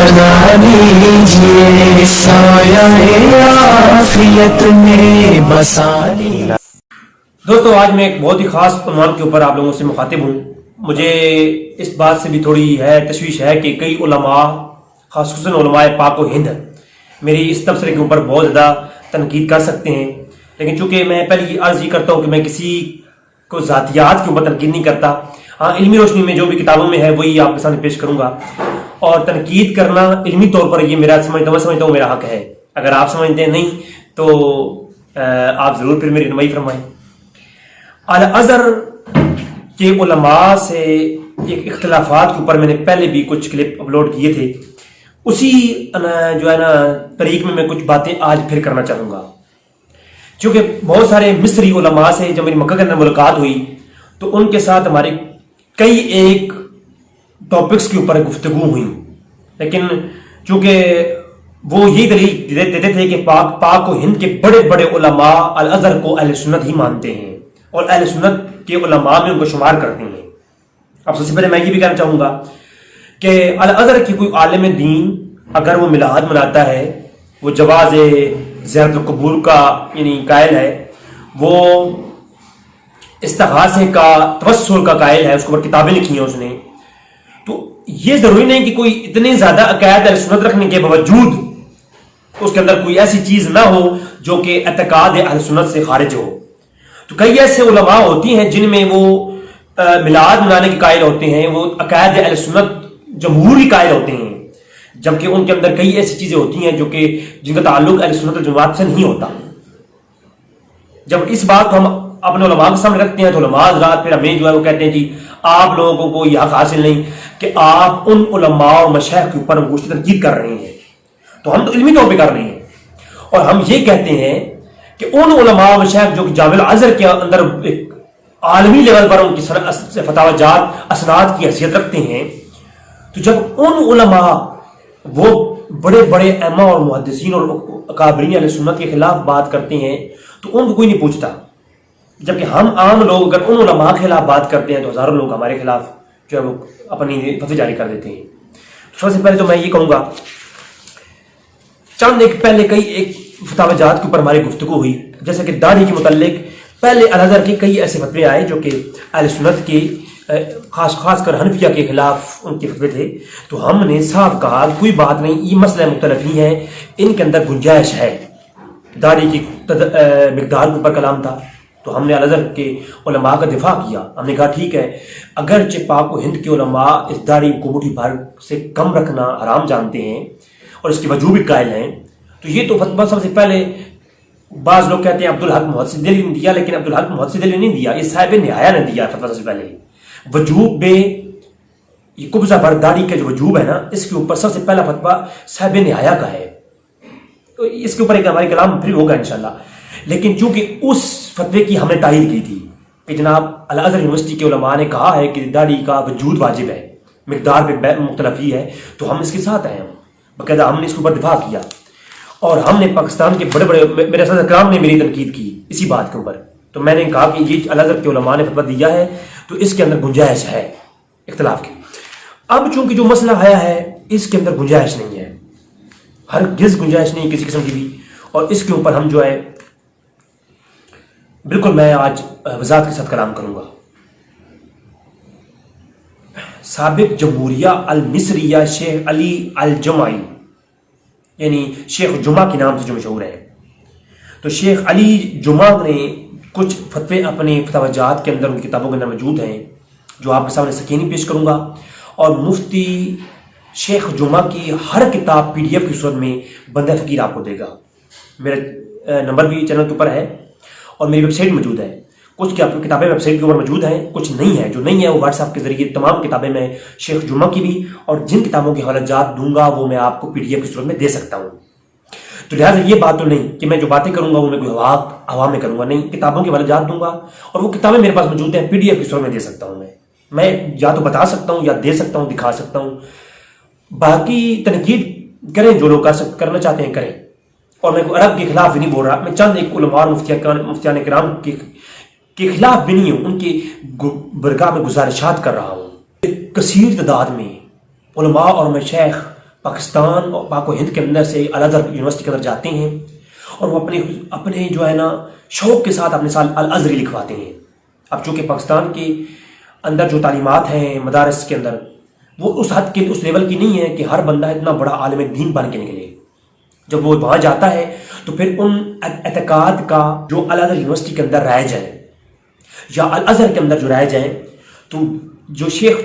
بنا لیجیے سایہ عافیت میں بسا لیجیے۔ دوستو آج میں ایک بہت ہی خاص عنوان کے اوپر آپ لوگوں سے مخاطب ہوں۔ مجھے اس بات سے بھی تھوڑی تشویش ہے کہ کئی علماء خصوصاً علماء پاک و ہند میری اس تبصرے کے اوپر بہت زیادہ تنقید کر سکتے ہیں، لیکن چونکہ میں پہلی عرض یہ کرتا ہوں کہ میں کسی کو ذاتیات کے اوپر تنقید نہیں کرتا۔ ہاں، علمی روشنی میں جو بھی کتابوں میں ہے وہی آپ کے سامنے پیش کروں گا، اور تنقید کرنا علمی طور پر یہ میں سمجھتا ہوں میرا حق ہے۔ اگر آپ سمجھتے ہیں نہیں تو آپ ضرور پھر میری رہنمائی فرمائیں۔ الازہر کے علماء سے ایک اختلافات کے اوپر میں نے پہلے بھی کچھ کلپ اپلوڈ کیے تھے، اسی جو ہے نا طریق میں کچھ باتیں آج پھر کرنا چاہوں گا۔ چونکہ بہت سارے مصری علماء سے جب میری مکہ کے اندر ملاقات ہوئی تو ان کے ساتھ ہمارے کئی ایک ٹاپکس کے اوپر گفتگو ہوئی، لیکن چونکہ وہ یہی دلیل دیتے تھے کہ پاک و ہند کے بڑے بڑے علماء الازہر کو اہل سنت ہی مانتے ہیں اور اہل سنت کے علماء میں ان کو شمار کرتے ہیں۔ اب سب سے پہلے میں یہ بھی کہنا چاہوں گا کہ الازہر کی کوئی عالم دین اگر وہ میلاد مناتا ہے، وہ جواز زیارت القبور کا یعنی قائل ہے، وہ استغاثے کا توسل کا قائل ہے، اس کے اوپر کتابیں لکھی ہیں اس نے، تو یہ ضروری نہیں کہ کوئی اتنے زیادہ عقائد اہل سنت رکھنے کے باوجود اس کے اندر کوئی ایسی چیز نہ ہو جو کہ اعتقاد اہل سنت سے خارج ہو۔ تو کئی ایسے علماء ہوتی ہیں جن میں وہ میلاد منانے کے قائل ہوتے ہیں، وہ عقائد اہل سنت جمہوری قائل ہوتے ہیں، جبکہ ان کے اندر کئی ایسی چیزیں ہوتی ہیں جو کہ جن کا تعلق اہل سنت والجماعت سے نہیں ہوتا۔ جب اس بات کو ہم اپنے علماء کے سامنے رکھتے ہیں تو علماء حضرات پھر ہمیں جو ہے وہ کہتے ہیں جی آپ لوگوں کو یہ حق حاصل نہیں کہ آپ ان علماء اور مشائخ کے اوپر گوشت تنقید کر رہے ہیں، تو ہم تو علمی طور پہ کر رہے ہیں، اور ہم یہ کہتے ہیں کہ ان علماء و مشائخ جو کہ جامع الازہر کے اندر ایک عالمی لیول پر ان کی فتاوی جات اسناد کی حیثیت رکھتے ہیں، تو جب ان علماء وہ بڑے بڑے ائمہ اور محدثین اور اکابرین اہل سنت کے خلاف بات کرتے ہیں تو ان کو کوئی نہیں پوچھتا، جبکہ ہم عام لوگ اگر ان علماء کے خلاف بات کرتے ہیں تو ہزاروں لوگ ہمارے خلاف جو ہے وہ اپنی فتوی جاری کر دیتے ہیں۔ سب سے پہلے تو میں یہ کہوں گا، چند ایک پہلے کئی ایک فتاوی جات کے اوپر ہماری گفتگو ہوئی، جیسے کہ داڑھی کے متعلق پہلے الازہر کے کئی ایسے فتوے آئے جو کہ اہل سنت کے خاص کر حنفیہ کے خلاف ان کے فتوے تھے، تو ہم نے صاف کہا کوئی بات نہیں، یہ مسئلہ مختلف ہی ہے، ان کے اندر گنجائش ہے۔ داڑھی کی مقدار کے اوپر کلام تھا تو ہم نے الازہر کے علماء کا دفاع کیا، ہم نے کہا ٹھیک ہے، اگرچہ پاک و ہند کے علماء اس داڑھی کو مٹھی بھر سے کم رکھنا حرام جانتے ہیں اور اس کی وجوب بھی قائل ہیں، تو یہ تو فتویٰ سب سے پہلے بعض لوگ کہتے ہیں عبدالحق محدث دہلوی نے دیا، لیکن عبدالحق محدث دہلوی نے نہیں دیا، یہ صاحب نہایہ نے دیا فتویٰ سب سے پہلے۔ وجوب میں یہ قبضہ بر داڑھی کا جو وجوب ہے نا، اس کے اوپر سب سے پہلا فتویٰ صاحب نہایہ کا ہے، تو اس کے اوپر ایک ہماری کلام پھر ہوگا انشاءاللہ۔ لیکن چونکہ اس فتوے کی ہم نے تائید کی تھی کہ جناب الازہر یونیورسٹی کے علماء نے کہا ہے کہ داڑھی کا وجود واجب ہے، مقدار پہ مختلف ہی ہے، تو ہم اس کے ساتھ ہیں، باقاعدہ ہم نے اس کے اوپر دفاع کیا، اور ہم نے پاکستان کے بڑے بڑے میرے اساتذہ کرام نے میری تنقید کی اسی بات کے اوپر، تو میں نے کہا کہ یہ الازہر کے علماء نے فتویٰ دیا ہے تو اس کے اندر گنجائش ہے اختلاف کی۔ اب چونکہ جو مسئلہ آیا ہے اس کے اندر گنجائش نہیں ہے، ہرگز گنجائش نہیں کسی قسم کی بھی، اور اس کے اوپر ہم جو ہے بالکل میں آج وضاحت کے ساتھ کلام کروں گا۔ سابق جمہوریہ المصریہ شیخ علی الجمعی، یعنی شیخ جمعہ کے نام سے جو مشہور ہے، تو شیخ علی جمعہ نے کچھ فتوے اپنے فتاوی جات کے اندر ان کی کتابوں کے اندر موجود ہیں جو آپ کے سامنے سکینی پیش کروں گا، اور مفتی شیخ جمعہ کی ہر کتاب PDF کی صورت میں بندہ فقیر آپ کو دے گا۔ میرا نمبر بھی چینل کے اوپر ہے اور میری ویب سائٹ موجود ہے، کچھ کتابیں ویب سائٹ کے اوپر موجود ہیں، کچھ نہیں ہے، جو نہیں ہے وہ واٹس ایپ کے ذریعے تمام کتابیں میں شیخ جمعہ کی بھی، اور جن کتابوں کے حوالہ جات دوں گا وہ میں آپ کو PDF کی صورت میں دے سکتا ہوں۔ تو لہٰذا یہ بات تو نہیں کہ میں جو باتیں کروں گا وہ میں کوئی ہوا میں کروں گا، نہیں، کتابوں کے حوالہ جات دوں گا اور وہ کتابیں میرے پاس موجود ہیں، PDF کی صورت میں دے سکتا ہوں۔ میں یا تو بتا سکتا ہوں یا دے سکتا ہوں، دکھا سکتا ہوں، باقی تنقید کریں جو لوگ کرنا چاہتے ہیں کریں، اور میں عرب کے خلاف بھی نہیں بول رہا، میں چند ایک علماء اور مفتیان کرام کے خلاف بھی نہیں ہوں، ان کی برگاہ میں گزارشات کر رہا ہوں۔ کثیر تعداد میں علماء اور مشائخ پاکستان اور پاک و ہند کے اندر سے الازہر یونیورسٹی کے اندر جاتے ہیں اور وہ اپنے جو ہے نا شوق کے ساتھ اپنے سال الازہری لکھواتے ہیں. اب چونکہ پاکستان کے اندر جو تعلیمات ہیں مدارس کے اندر وہ اس حد کے اس لیول کی نہیں ہے کہ ہر بندہ اتنا بڑا عالم دین بن کے نکلے. جب وہ وہاں جاتا ہے تو پھر ان اعتقاد کا جو الازہر یونیورسٹی کے اندر رائج ہے یا الازہر کے اندر جو رائج ہیں تو جو شیخ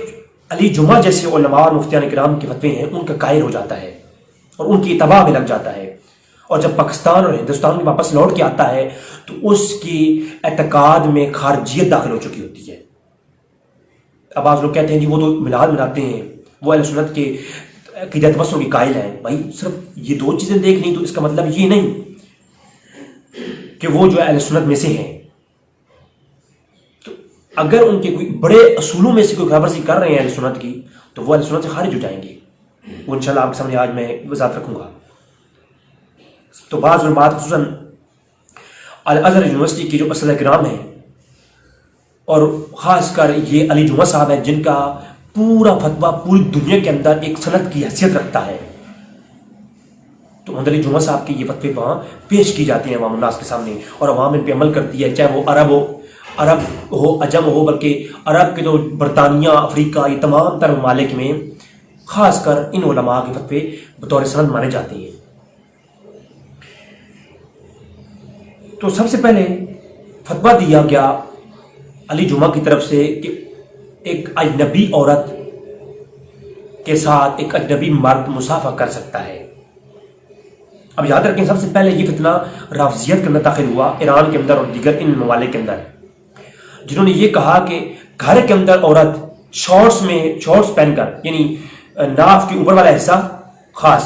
علی جمعہ جیسے علماء اور مفتیان کرام کے فتوے ہیں ان کا قائل ہو جاتا ہے اور ان کی اتباع میں لگ جاتا ہے. اور جب پاکستان اور ہندوستان میں واپس لوٹ کے آتا ہے تو اس کی اعتقاد میں خارجیت داخل ہو چکی ہوتی ہے. اب بعض لوگ کہتے ہیں جی وہ تو میلاد مناتے ہیں، وہ اہل سنت کے عقیدت مندوں کی قائل ہیں. بھائی صرف یہ دو چیزیں دیکھ لیں تو اس کا مطلب یہ نہیں کہ وہ جو اہل سنت میں سے ہیں. تو اگر ان کے کوئی بڑے اصولوں میں سے کوئی خلاف ورزی کر رہے ہیں اہل سنت کی تو وہ اہل سنت سے خارج ہو جائیں گے. وہ انشاءاللہ آپ کے سامنے آج میں وضاحت رکھوں گا. تو بعض علماء خصوصاً الازہر یونیورسٹی کے جو اساتذہ کرام ہیں اور خاص کر یہ علی جمعہ صاحب ہیں جن کا پورا فتویٰ پوری دنیا کے اندر ایک سند کی حیثیت رکھتا ہے، تو محمد علی جمعہ صاحب کے یہ فتوے وہاں پیش کی جاتے ہیں عوام الناس کے سامنے اور عوام ان پہ عمل کرتی ہے، چاہے وہ عرب ہو عجم ہو، بلکہ عرب کے جو برطانیہ افریقہ یہ تمام تر ممالک میں خاص کر ان علماء کے فتوے بطور سند مانے جاتے ہیں. تو سب سے پہلے فتویٰ دیا گیا علی جمعہ کی طرف سے کہ ایک اجنبی عورت کے ساتھ ایک اجنبی مرد مصافحہ کر سکتا ہے. اب یاد رکھیں سب سے پہلے یہ فتنہ رافضیت کے اندر داخل ہوا ایران کے اندر اور دیگر ان ممالک کے اندر، جنہوں نے یہ کہا کہ گھر کے اندر عورت شارٹس پہن کر یعنی ناف کے اوپر والا حصہ خاص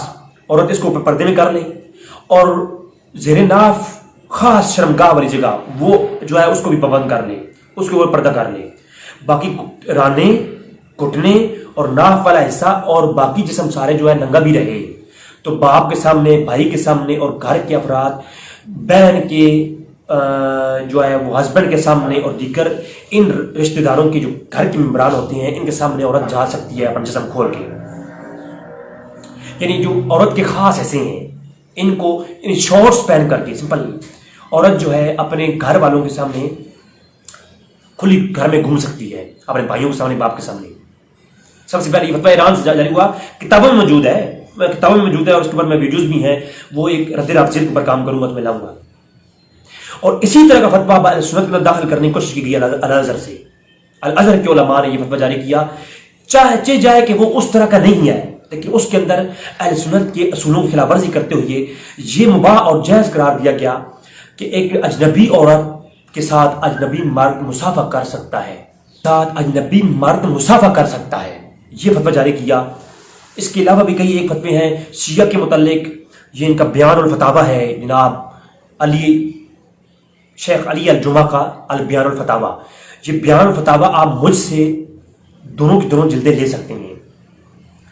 عورت اس کو اوپر پردے میں کر لے اور زیر ناف خاص شرمگاہ والی جگہ وہ جو ہے اس کو بھی پابند کر لے، اس کے اوپر پردہ کر لے. باقی رانے گھٹنے اور ناف والا حصہ اور باقی جسم سارے جو ہے ننگا بھی رہے. تو باپ کے سامنے، بھائی کے سامنے اور گھر کے افراد، بہن کے جو ہے وہ ہسبینڈ کے سامنے اور دیگر ان رشتہ داروں کے جو گھر کے ممبران ہوتے ہیں ان کے سامنے عورت جا سکتی ہے اپنا جسم کھول کے. یعنی جو عورت کے خاص حصے ہیں ان کو شارٹس پہن کر کے سمپل عورت جو ہے اپنے گھر والوں کے سامنے کھلی گھر میں گھوم سکتی ہے، اپنے بھائیوں کے سامنے، باپ کے سامنے. سب سے پہلے یہ فتویٰ ایران سے جاری ہوا، کتابوں میں موجود ہے اور اس کے اوپر میں ویڈیوز بھی ہیں، وہ ایک رد رافضیت کے اوپر کام کروں گا تو میں لاؤں گا. اور اسی طرح کا فتویٰ اہل سنت میں داخل کرنے کی کوشش کی گئی الازہر سے. الازہر کے علماء نے یہ فتویٰ جاری کیا، چاہے جائے کہ وہ اس طرح کا نہیں ہے لیکن اس کے اندر اہل سنت کے اصولوں کی خلاف ورزی کرتے ہوئے یہ مباح اور جائز قرار دیا گیا کہ ایک اجنبی عورت کے ساتھ اجنبی مرد مصافحہ کر سکتا ہے، یہ فتویٰ جاری کیا. اس کے علاوہ بھی کئی ایک فتوے ہیں شیعہ کے متعلق، یہ ان کا بیان الفتاویٰ ہے جناب شیخ علی الجمعہ کا البیان الفتاویٰ. یہ بیان الفتاویٰ آپ مجھ سے دونوں کی دونوں جلدیں لے سکتے ہیں،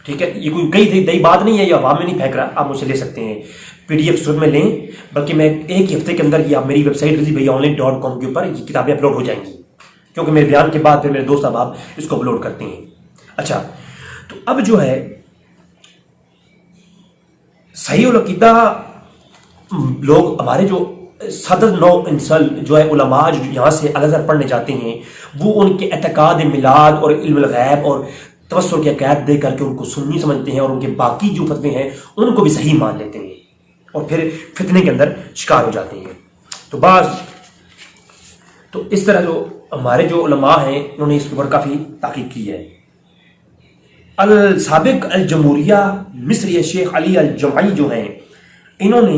ٹھیک ہے. یہ کوئی کئی نئی بات نہیں ہے، یہ عوام میں نہیں پھینک رہا، آپ مجھ سے لے سکتے ہیں PDF صورت میں لیں، بلکہ میں ایک ہفتے کے اندر یہ آپ میری ویب سائٹ RaziBhaiyaOnline.com کے اوپر یہ کتابیں اپلوڈ ہو جائیں گی، کیونکہ میرے بیان کے بعد پھر میرے دوست احباب اس کو اپلوڈ کرتے ہیں. اچھا، تو اب جو ہے صحیح العقیدہ لوگ ہمارے جو صدر نو انسل جو ہے علماء جو یہاں سے الازہر پڑھنے جاتے ہیں وہ ان کے اعتقاد میلاد اور علم الغیب اور توسل کے عقائد دے کر کے ان کو سنی سمجھتے ہیں اور ان کے باقی جو فتوے ہیں ان کو بھی صحیح مان لیتے ہیں اور پھر فتنے کے اندر شکار ہو جاتے ہیں. تو اس طرح جو ہمارے جو علماء ہیں انہوں نے اس کے اوپر کافی تحقیق کی ہے. السابق الجمہوریہ مصری شیخ علی الجمعی جو ہیں انہوں نے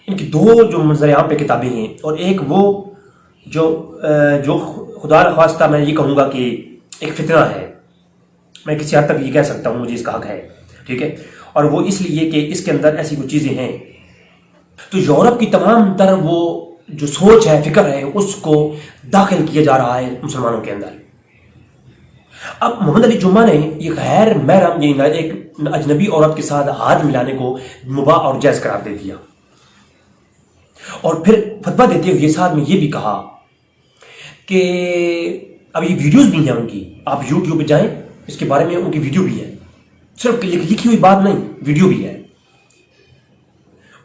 ان کی دو جو منظر عام پہ کتابیں ہیں اور ایک وہ جو خدا نخواستہ میں یہ کہوں گا کہ ایک فتنہ ہے، میں کسی حد تک یہ کہہ سکتا ہوں، مجھے اس کا حق ہے، ٹھیک ہے. اور وہ اس لیے کہ اس کے اندر ایسی کچھ چیزیں ہیں تو یورپ کی تمام تر وہ جو سوچ ہے، فکر ہے، اس کو داخل کیا جا رہا ہے مسلمانوں کے اندر. اب محمد علی جمعہ نے یہ غیر محرم یعنی ایک اجنبی عورت کے ساتھ ہاتھ ملانے کو مباح اور جائز قرار دے دیا اور پھر فتویٰ دیتے ہوئے ساتھ میں یہ بھی کہا کہ اب یہ ویڈیوز بھی ہیں ان کی، آپ YouTube پہ جائیں، اس کے بارے میں ان کی ویڈیو بھی ہے صرف لکھی ہوئی بات نہیں، ویڈیو بھی ہے.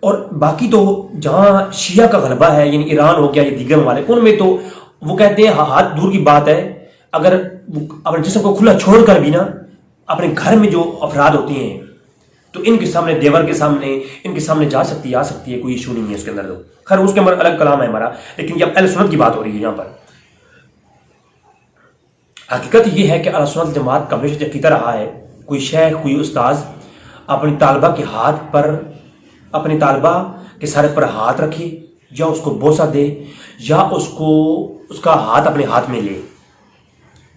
اور باقی تو جہاں شیعہ کا غلبہ ہے، یعنی ایران ہو گیا یا دیگر ممالک، ان میں تو وہ کہتے ہیں ہاتھ دور کی بات ہے، اگر اپنے جسم کو کھلا چھوڑ کر بھی نا اپنے گھر میں جو افراد ہوتے ہیں تو ان کے سامنے، دیور کے سامنے، ان کے سامنے جا سکتی ہے، آ سکتی ہے، کوئی ایشو نہیں ہے اس کے اندر. تو خیر اس کے اندر الگ کلام ہے ہمارا، لیکن یہ اہل سنت کی بات ہو رہی ہے یہاں پر. حقیقت یہ ہے کہ اہل سنت جماعت کا ہمیشہ عقیدہ رہا ہے، کوئی شیخ، کوئی استاذ اپنی طالبہ کے ہاتھ پر، اپنی طالبہ کے سر پر ہاتھ رکھے، یا اس کو بوسہ دے، یا اس کا ہاتھ اپنے ہاتھ میں لے،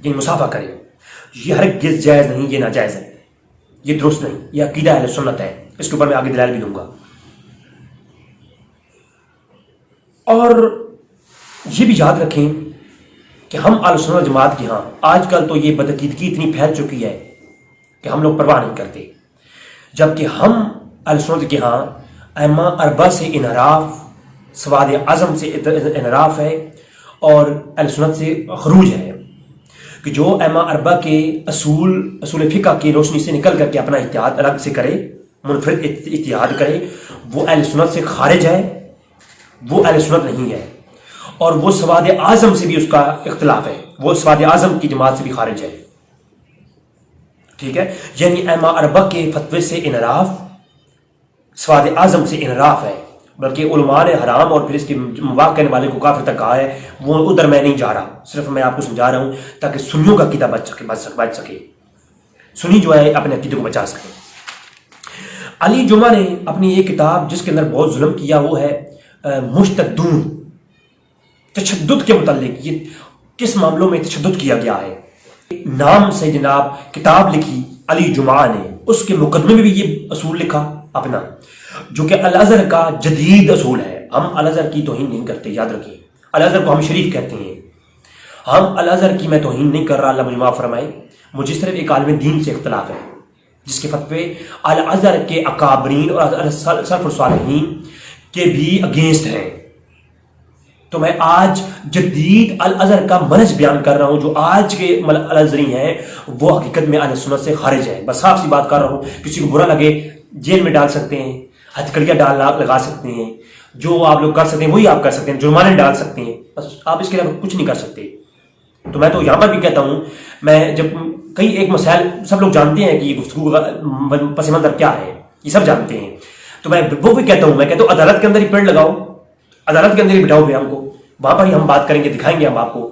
یہ مصافحہ کرے، یہ ہرگز جائز نہیں، یہ ناجائز ہے، یہ درست نہیں، یہ عقیدہ اہل سنت ہے. اس کے اوپر میں آگے دلائل بھی دوں گا. اور یہ بھی یاد رکھیں کہ ہم اہل سنت جماعت کے ہاں آج کل تو یہ بدعقیدگی اتنی پھیل چکی ہے کہ ہم لوگ پرواہ نہیں کرتے، جبکہ ہم اہل سنت کے ہاں ائمہ اربعہ سے انحراف، سواد اعظم سے انحراف ہے، اور اہل سنت سے خروج ہے، کہ جو ائمہ اربعہ کے اصول فقہ کی روشنی سے نکل کر کے اپنا اجتہاد الگ سے کرے، منفرد اجتہاد کرے، وہ اہل سنت سے خارج ہے، وہ اہل سنت نہیں ہے. اور وہ سواد اعظم سے بھی اس کا اختلاف ہے، وہ سواد اعظم کی جماعت سے بھی خارج ہے. ٹھیک ہے، یعنی ائمہ اربعہ کے فتوے سے انحراف، سواد اعظم سے انحراف ہے، بلکہ علماء نے حرام اور پھر اس کے مباح کرنے والے کو کافر تک کہا ہے. وہ ادھر میں نہیں جا رہا، صرف میں آپ کو سمجھا رہا ہوں تاکہ سنیوں کا عقیدہ بچ سکے، سنی جو ہے اپنے عقیدے کو بچا سکے. علی جمعہ نے اپنی ایک کتاب جس کے اندر بہت ظلم کیا، وہ ہے مشتدون، تشدد کے متعلق، یہ کس معاملوں میں تشدد کیا گیا ہے. نام سے جناب کتاب لکھی علی جمعہ نے، اس کے مقدمے میں بھی یہ اصول لکھا اپنا، جو کہ الازہر کا جدید اصول ہے. ہم الازہر کی توہین نہیں کرتے، یاد رکھیے، الازہر کو ہم شریف کہتے ہیں. ہم الازہر کی میں توہین نہیں کر رہا، اللہ مجھے معاف فرمائے. مجھے صرف ایک عالم دین سے اختلاف ہے جس کے فتوے الازہر کے اکابرین اور سلف الصالحین کے بھی اگینسٹ ہیں. تو میں آج جدید الازہر کا منہج بیان کر رہا ہوں. جو آج کے الازہری ہیں وہ حقیقت میں اہل سنت سے خارج ہے. بس صاف سی بات کر رہا ہوں، کسی کو برا لگے جیل میں ڈال سکتے ہیں، ہتھکڑیاں لگا سکتے ہیں، جو آپ لوگ کر سکتے ہیں وہی آپ کر سکتے ہیں، جرمانے ڈال سکتے ہیں، بس آپ اس کے علاوہ کچھ نہیں کر سکتے. تو میں تو یہاں پر بھی کہتا ہوں، میں جب کئی ایک مسائل سب لوگ جانتے ہیں کہ یہ گفتگو کا پس منظر کیا ہے، یہ سب جانتے ہیں، تو میں وہ بھی کہتا ہوں، میں کہتا ہوں عدالت کے اندر ہی پیڑ لگاؤ، عدالت کے اندر ہی بٹھاؤ بیان کو، وہاں پر ہی ہم بات کریں گے، دکھائیں گے ہم آپ کو.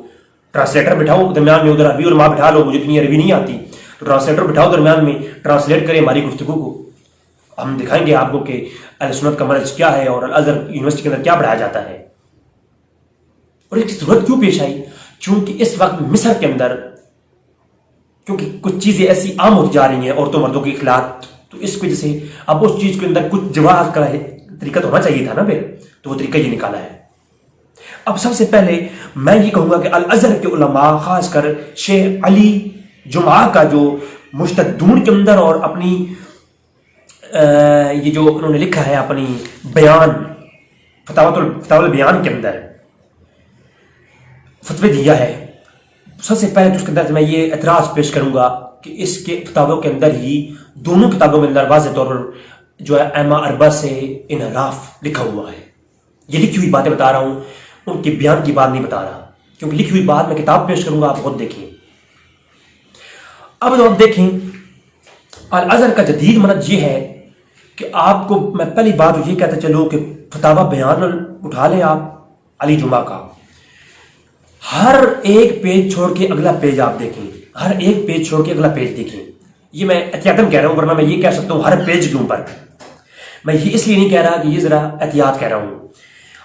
ٹرانسلیٹر بٹھاؤ درمیان میں، ادھر عربی علماء بٹھا لو، مجھے اتنی عربی نہیں آتی، تو ٹرانسلیٹر بٹھاؤ درمیان میں، ٹرانسلیٹ کریں ہماری گفتگو کو. ہم دکھائیں گے آپ کو کہ اہل سنت کا منہج کیا ہے اور الازہر یونیورسٹی کے اندر کیا پڑھایا جاتا ہے. اور اس کی ضرورت کیوں پیش آئی؟ چونکہ اس وقت مصر کے اندر کیونکہ کچھ چیزیں ایسی عام ہوتی جا رہی ہیں، عورتوں مردوں کے اخلاق، تو اس وجہ سے اب اس چیز کے اندر کچھ جواز کا طریقہ تو ہونا چاہیے تھا نا پھر، تو وہ طریقہ یہ نکالا ہے. اب سب سے پہلے میں یہ کہوں گا کہ الازہر کے علماء، خاص کر شیخ علی جمعہ کا جو مشتدون کے اندر اور اپنی یہ جو انہوں نے لکھا ہے اپنی بیان، فتاوی البیان کے اندر فتوی دیا ہے، سب سے پہلے تو اس کے اندر میں یہ اعتراض پیش کروں گا کہ اس کے کتابوں کے اندر ہی، دونوں کتابوں کے اندر واضح طور پر جو ہے ائمہ اربعہ سے انحراف لکھا ہوا ہے. یہ لکھی ہوئی باتیں بتا رہا ہوں، ان کے بیان کی بات نہیں بتا رہا، کیونکہ لکھی ہوئی بات میں کتاب پیش کروں گا، آپ خود دیکھیں. اب آپ دیکھیں الازہر کا جدید منہج یہ ہے کہ آپ کو میں پہلی بات یہ کہتا چلوں کہ فتاوی بیان اٹھا لیں آپ علی جمعہ کا، ہر ایک پیج چھوڑ کے اگلا پیج آپ دیکھیں، ہر ایک پیج چھوڑ کے اگلا پیج دیکھیں. یہ میں احتیاطاً کہہ رہا ہوں، ورنہ میں یہ کہہ سکتا ہوں ہر پیج کے اوپر، میں یہ اس لیے نہیں کہہ رہا کہ یہ ذرا احتیاط کہہ رہا ہوں،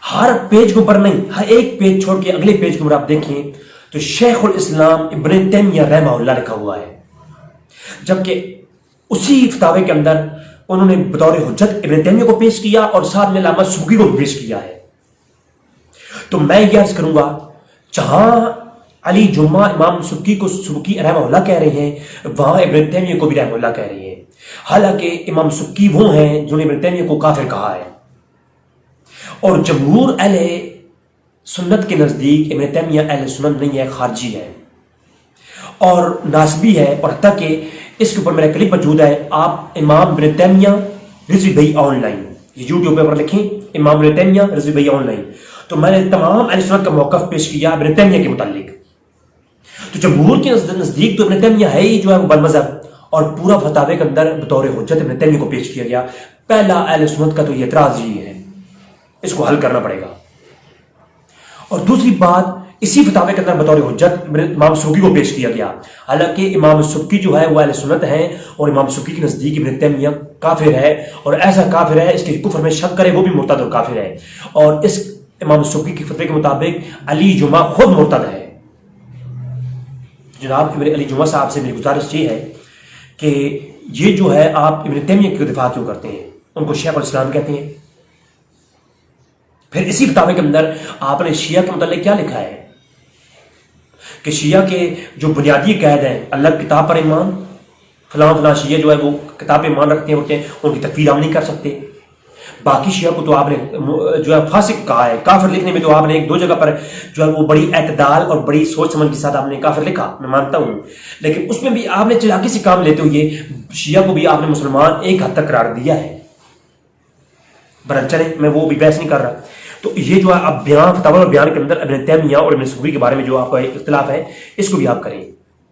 ہر پیج کے اوپر نہیں، ہر ایک پیج چھوڑ کے اگلے پیج کے اوپر آپ دیکھیں تو شیخ الاسلام ابن تیمیہ رحمہ اللہ لکھا ہوا ہے، جبکہ اسی فتاوے کے اندر انہوں نے بطور حجت ابن تیمیہ کو پیش کیا اور ساتھ میں علامہ سبکی کو بھی پیش کیا ہے. تو میں یہ عرض کروں گا، جہاں علی جمعہ امام سبکی کو سبکی رحمہ اللہ کہہ رہے ہیں، وہاں ابن تیمیہ کو بھی رحمہ اللہ کہہ رہے ہیں، حالانکہ امام سبکی وہ ہیں جنہوں نے ابن تیمیہ کو کافر کہا ہے. اور جمہور اہل سنت کے نزدیک ابن تیمیہ اہل سنت نہیں ہے، خارجی ہے اور ناسبی ہے، اور حتیٰ کہ اس کے اوپر میرا کلپ موجود ہے، آپ امام ابن تیمیہ رضوی بھائی آن لائن، یہ یوٹیوب پہ لکھیں امام ابن تیمیہ رضوی بھائی آن لائن، تو میں نے تمام اہل سنت کا موقف پیش کیا ابن تیمیہ کے متعلق. تو جمہور کے نزدیک تو ابن تیمیہ ہے ہی جو ہے وہ بد مذہب، اور پورا فتاوی کے اندر بطور حجت ابن تیمیہ کو پیش کیا گیا. پہلا اہل سنت کا تو یہ اعتراض ہی ہے، اس کو حل کرنا پڑے گا. اور دوسری بات، اسی فتاوی کے اندر بطور حجت امام سبکی کو پیش کیا گیا، حالانکہ امام سبکی جو ہے وہ اہل سنت ہیں، اور امام سبکی کے نزدیک ابن تیمیہ کافر ہے، اور ایسا کافر ہے اس کے کفر میں شک کرے وہ بھی مرتد اور کافر ہے. اور اس امام سبکی کے فتوے کے مطابق علی جمعہ خود مرتد ہے. جناب میرے علی جمعہ صاحب سے میری گزارش یہ ہے کہ یہ جو ہے آپ ابن تیمیہ کی دفاع کیوں کرتے ہیں؟ ان کو شیخ الاسلام کہتے ہیں. پھر اسی فتاوی کے اندر آپ نے شیعہ کے متعلق کیا لکھا ہے کہ شیعہ کے جو بنیادی قید ہیں، اللہ کی کتاب پر ایمان، فلاں فلاں شیعہ جو ہے وہ کتاب پر ایمان رکھتے ہیں، ہوتے ہیں، ان کی تکفیر ہم نہیں کر سکتے. باقی شیعہ کو تو آپ نے جو ہے فاسق کہا ہے. کافر لکھنے میں تو آپ نے ایک دو جگہ پر جو ہے وہ بڑی اعتدال اور بڑی سوچ سمجھ کے ساتھ آپ نے کافر لکھا، میں مانتا ہوں، لیکن اس میں بھی آپ نے چلاکی سے کام لیتے ہوئے شیعہ کو بھی آپ نے مسلمان ایک حد تک قرار دیا ہے. برحال چلیں، میں وہ بھی بحث نہیں کر رہا. تو یہ جو ہے اب بیان، فتاوی اور بیان کے اندر ابن تیمیہ اور ابن سبکی کے بارے میں جو آپ کا اختلاف ہے اس کو بھی آپ کریں.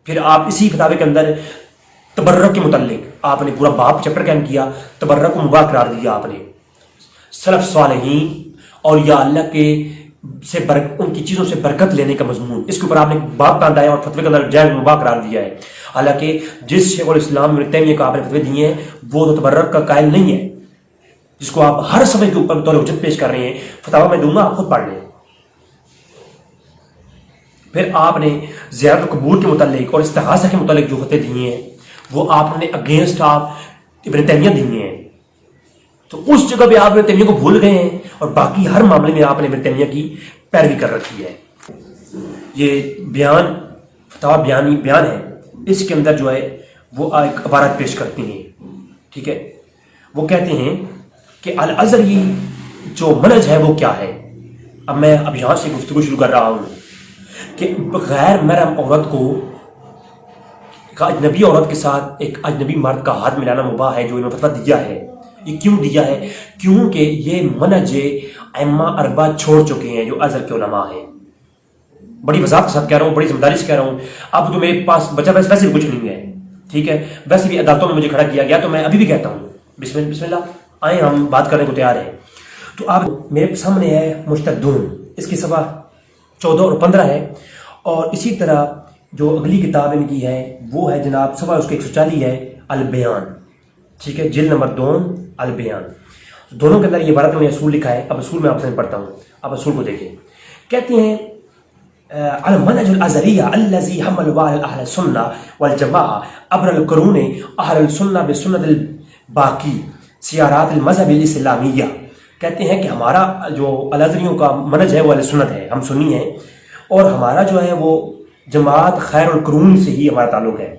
پھر آپ اسی فتاوی کے اندر تبرک کے متعلق آپ نے پورا باب چیپٹر قائم کیا، تبرک کو مباح قرار دیا آپ نے. سلف صالحین اور یا اللہ کے سے ان کی چیزوں سے برکت لینے کا مضمون، اس کے اوپر آپ نے باب باندھا ہے اور فتوے کے اندر جائز مباح قرار دیا ہے. حالانکہ جس شیخ الاسلام ابن تیمیہ کا آپ نے فتوے دیے ہیں وہ تو تبرک کا قائل نہیں ہے، جس کو آپ ہر صفحے کے اوپر بطور حجت پیش کر رہے ہیں. فتاوی میں دوں گا، آپ خود پڑھ لیں. پھر آپ نے زیارت القبور کے متعلق اور استغاثہ کے متعلق جو فتوے دیے ہیں وہ آپ نے اگینسٹ آپ ابن تیمیہ دیے ہیں. تو اس جگہ پہ آپ ابن تیمیہ کو بھول گئے ہیں اور باقی ہر معاملے میں آپ نے ابن تیمیہ کی پیروی کر رکھی ہے. یہ بیان فتاوی بیان ہے، اس کے اندر جو ہے وہ ایک عبارت پیش کرتے ہیں. ٹھیک ہے، وہ کہتے ہیں کہ الازہری جو منہج ہے وہ کیا ہے. اب میں یہاں سے گفتگو شروع کر رہا ہوں کہ غیر محرم عورت کو اجنبی عورت کے ساتھ ایک اجنبی مرد کا ہاتھ ملانا مباح ہے، جو انہوں نے فتویٰ دیا ہے. یہ کیوں دیا ہے؟ کیونکہ یہ منہج ائمہ اربعہ چھوڑ چکے ہیں جو ازہر کے علماء ہیں. بڑی وضاحت کے ساتھ کہہ رہا ہوں، بڑی ذمہ داری سے کہہ رہا ہوں. اب تو میرے پاس بچہ ویسے بھی کچھ نہیں ہے، ٹھیک ہے، ویسے بھی عدالتوں میں مجھے کھڑا کیا گیا، تو میں ابھی بھی کہتا ہوں بسم اللہ آئیں ہم بات کرنے کو تیار ہیں. تو اب میرے سامنے ہے مجتہدون، اس کی صفحہ 14 اور 15 ہے. اور اسی طرح جو اگلی کتاب ان کی ہے وہ ہے جناب صفحہ اس کے 140 ہے، البیان. ٹھیک ہے، جلد نمبر 2 البیان. دونوں کے اندر یہ عبارت میں اصول لکھا ہے. اب اصول میں آپ سے پڑھتا ہوں، اب اصول کو دیکھیں. کہتے ہیں المنهج الازہری الذی حمل علی اہل السنہ والجماعہ عبر القرون اہل السنہ بسنت الباقی سیارات المذہب الاسلامیہ. کہتے ہیں کہ ہمارا جو الازہریوں کا منہج ہے وہ اہل سنت ہے، ہم سنی ہیں، اور ہمارا جو ہے وہ جماعت خیر القرون سے ہی ہمارا تعلق ہے.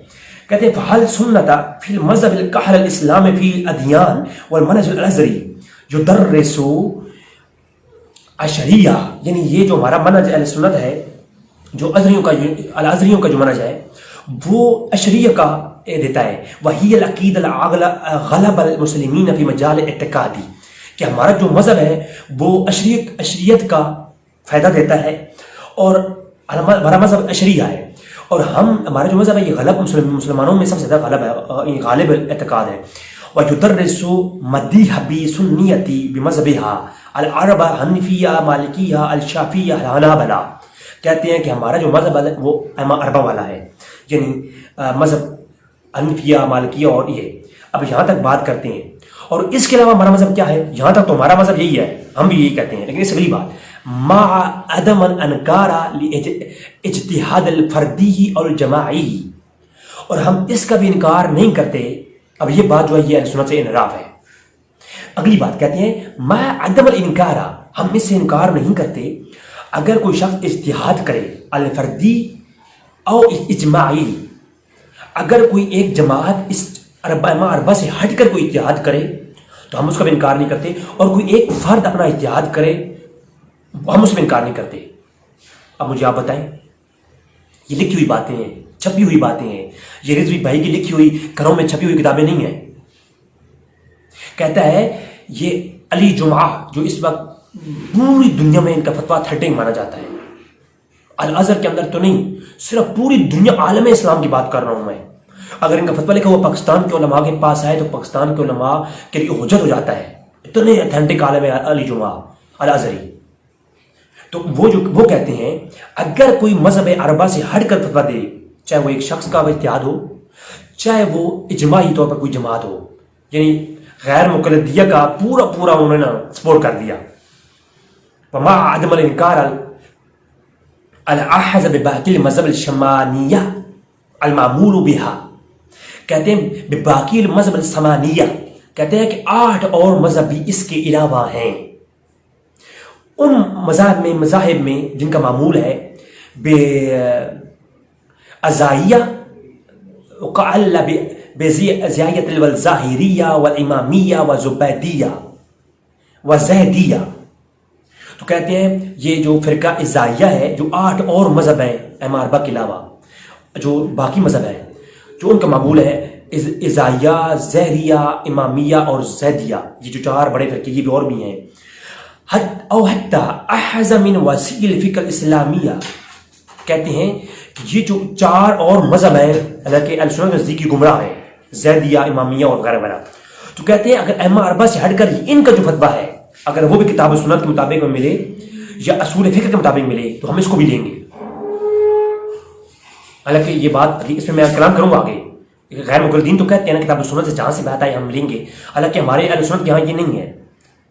کہتے ہیں فحل سنت فی المذہب الکحل الاسلام فی الادیان والمنہج الازہری جو درسو اشریہ، یعنی یہ جو ہمارا منہج اہل سنت ہے، جو الازہریوں کا جو منہج ہے وہ اشریہ کا دیتا ہے. وہی العقید غلب المسلمین فی مجال اعتقادی، کہ ہمارا جو مذہب ہے وہ اشریت کا فائدہ دیتا ہے، اور ہمارا مذہب اشریہ ہے، اور ہمارا جو مذہب ہے یہ غلب مسلمانوں میں سب سے زیادہ غالب اعتقاد ہے. وَيُدَرِّسُ مَذْهَبِ سُنِّيَّةِ بِمَذْهَبِهَا الْعَرَبَ حنفیہ مالکیہ الشافعیہ الحنابلہ. کہتے ہیں کہ ہمارا جو مذہب ہے وہ ائمہ اربعہ والا ہے، یعنی مذہب حنفیہ مالکیہ اور یہ. اب یہاں تک بات کرتے ہیں، اور اس کے علاوہ ہمارا مذہب کیا ہے؟ یہاں تک تو ہمارا مذہب یہی ہے، ہم بھی یہی کہتے ہیں، لیکن اس اگلی بات مع عدم انکار اجتہاد الفردی اور الجماعی، اور ہم اس کا بھی انکار نہیں کرتے. اب یہ بات جو ہے یہ اہل سنت سے انحراف ہے. اگلی بات کہتے ہیں مع عدم الانکار، ہم اس سے انکار نہیں کرتے اگر کوئی شخص اجتہاد کرے الفردی او اجماعی، اگر کوئی ایک جماعت اس ائمہ اربعہ سے ہٹ کر کوئی اجتہاد کرے تو ہم اس کا بھی انکار نہیں کرتے، اور کوئی ایک فرد اپنا اجتہاد کرے ہم اس میں انکار نہیں کرتے. اب مجھے آپ بتائیں، یہ لکھی ہوئی باتیں ہیں، چھپی ہوئی باتیں ہیں، یہ رضوی بھائی کی لکھی ہوئی گھروں میں چھپی ہوئی کتابیں نہیں ہیں. کہتا ہے یہ علی جمعہ جو اس وقت پوری دنیا میں ان کا فتویٰ تھرٹنگ مانا جاتا ہے، الازہر کے اندر تو نہیں، صرف پوری دنیا عالم اسلام کی بات کر رہا ہوں میں. اگر ان کا فتویٰ لکھا وہ پاکستان کے علماء کے پاس آئے تو پاکستان کے علماء کے لیے حجت ہو جاتا ہے. اتنے اتھینٹک عالم ہے علی جمعہ الازہری. تو وہ کہتے ہیں اگر کوئی مذہب اربعہ سے ہٹ کر فتویٰ دے، چاہے وہ ایک شخص کا اجتہاد ہو، چاہے وہ اجماعی طور پر کوئی جماعت ہو، یعنی غیر مقلدیہ کا پورا انہوں نے سپورٹ کر دیا. وما عدم الانکار الاحز بباقی المذہب الشمانیہ المعمول بها، کہتے ہیں بباقی المذہب السمانیہ، کہتے ہیں کہ 8 اور مذہب بھی اس کے علاوہ ہیں، ان مذاہب میں جن کا معمول ہے بے ازائیہ وقعل بزیایت والظاہریہ والامامیہ وزبیدیہ وزیدیہ. تو کہتے ہیں یہ جو فرقہ ازائیہ ہے، جو 8 اور مذہب ہیں ائمہ اربعہ کے علاوہ، جو باقی مذہب ہیں جو ان کا معمول ہے ازائیہ، زہریہ، امامیہ اور زیدیہ، یہ جو 4 بڑے فرقے یہ بھی اور بھی ہیں. او حتی احز من وسیع الفقہ الاسلامیہ، کہتے ہیں کہ یہ جو 4 اور مذہب ہیں حالانکہ اہل سنت نزدیکی گمراہ ہیں، زیدیہ، امامیہ اور وغیرہ وغیرہ. تو کہتے ہیں اگر ائمہ اربعہ سے ہٹ کر ان کا جو فتویٰ ہے اگر وہ بھی کتاب و سنت کے مطابق میں ملے یا اصول فقہ کے مطابق ملے تو ہم اس کو بھی لیں گے. حالانکہ یہ بات اس میں کلام کروں گا آگے. غیر مقلدین تو کہتے ہیں نا کتاب و سنت سے جہاں سے بات آئی ہم لیں گے، حالانکہ ہمارے اہل سنت کے یہاں یہ نہیں ہے.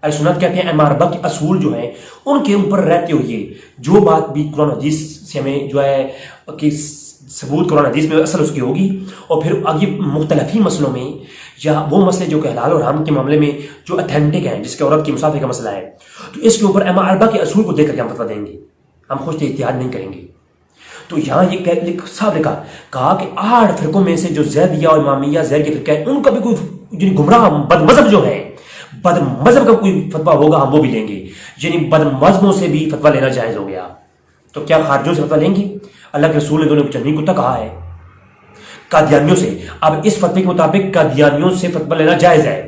اہل سنت کہتے ہیں ائمہ اربعہ کے اصول جو ہیں ان کے اوپر رہتے ہوئے جو بات بھی قرآن حدیث سے ہمیں جو ہے کہ ثبوت قرآن حدیث میں اصل اس کی ہوگی، اور پھر آگے مختلفی مسئلوں میں یا وہ مسئلے جو کہ حلال اور حرام کے معاملے میں جو اتھینٹک ہیں، جس کے عورت کی مسافے کا مسئلہ ہے، تو اس کے اوپر ائمہ اربعہ کے اصول کو دیکھ کر کے ہم فتویٰ دیں گے، ہم خود اجتہاد نہیں کریں گے. تو یہاں یہ صاحب نے کہا کہ 8 فرقوں میں سے جو زیدیہ اور امامیہ زید کے فرقے ہیں ان کا بھی کوئی گمراہ بد مذہب جو ہے، بد مذہب کا کوئی فتویٰ ہوگا ہم وہ بھی لیں گے. یعنی بد مذہبوں سے بھی فتویٰ لینا جائز ہو گیا. تو کیا خارجوں سے فتویٰ لیں گے؟ اللہ کے رسول نے دونوں چنی کتا کہا ہے قادیانیوں سے. اب اس فتوے کے مطابق قادیانیوں سے فتویٰ لینا جائز ہے.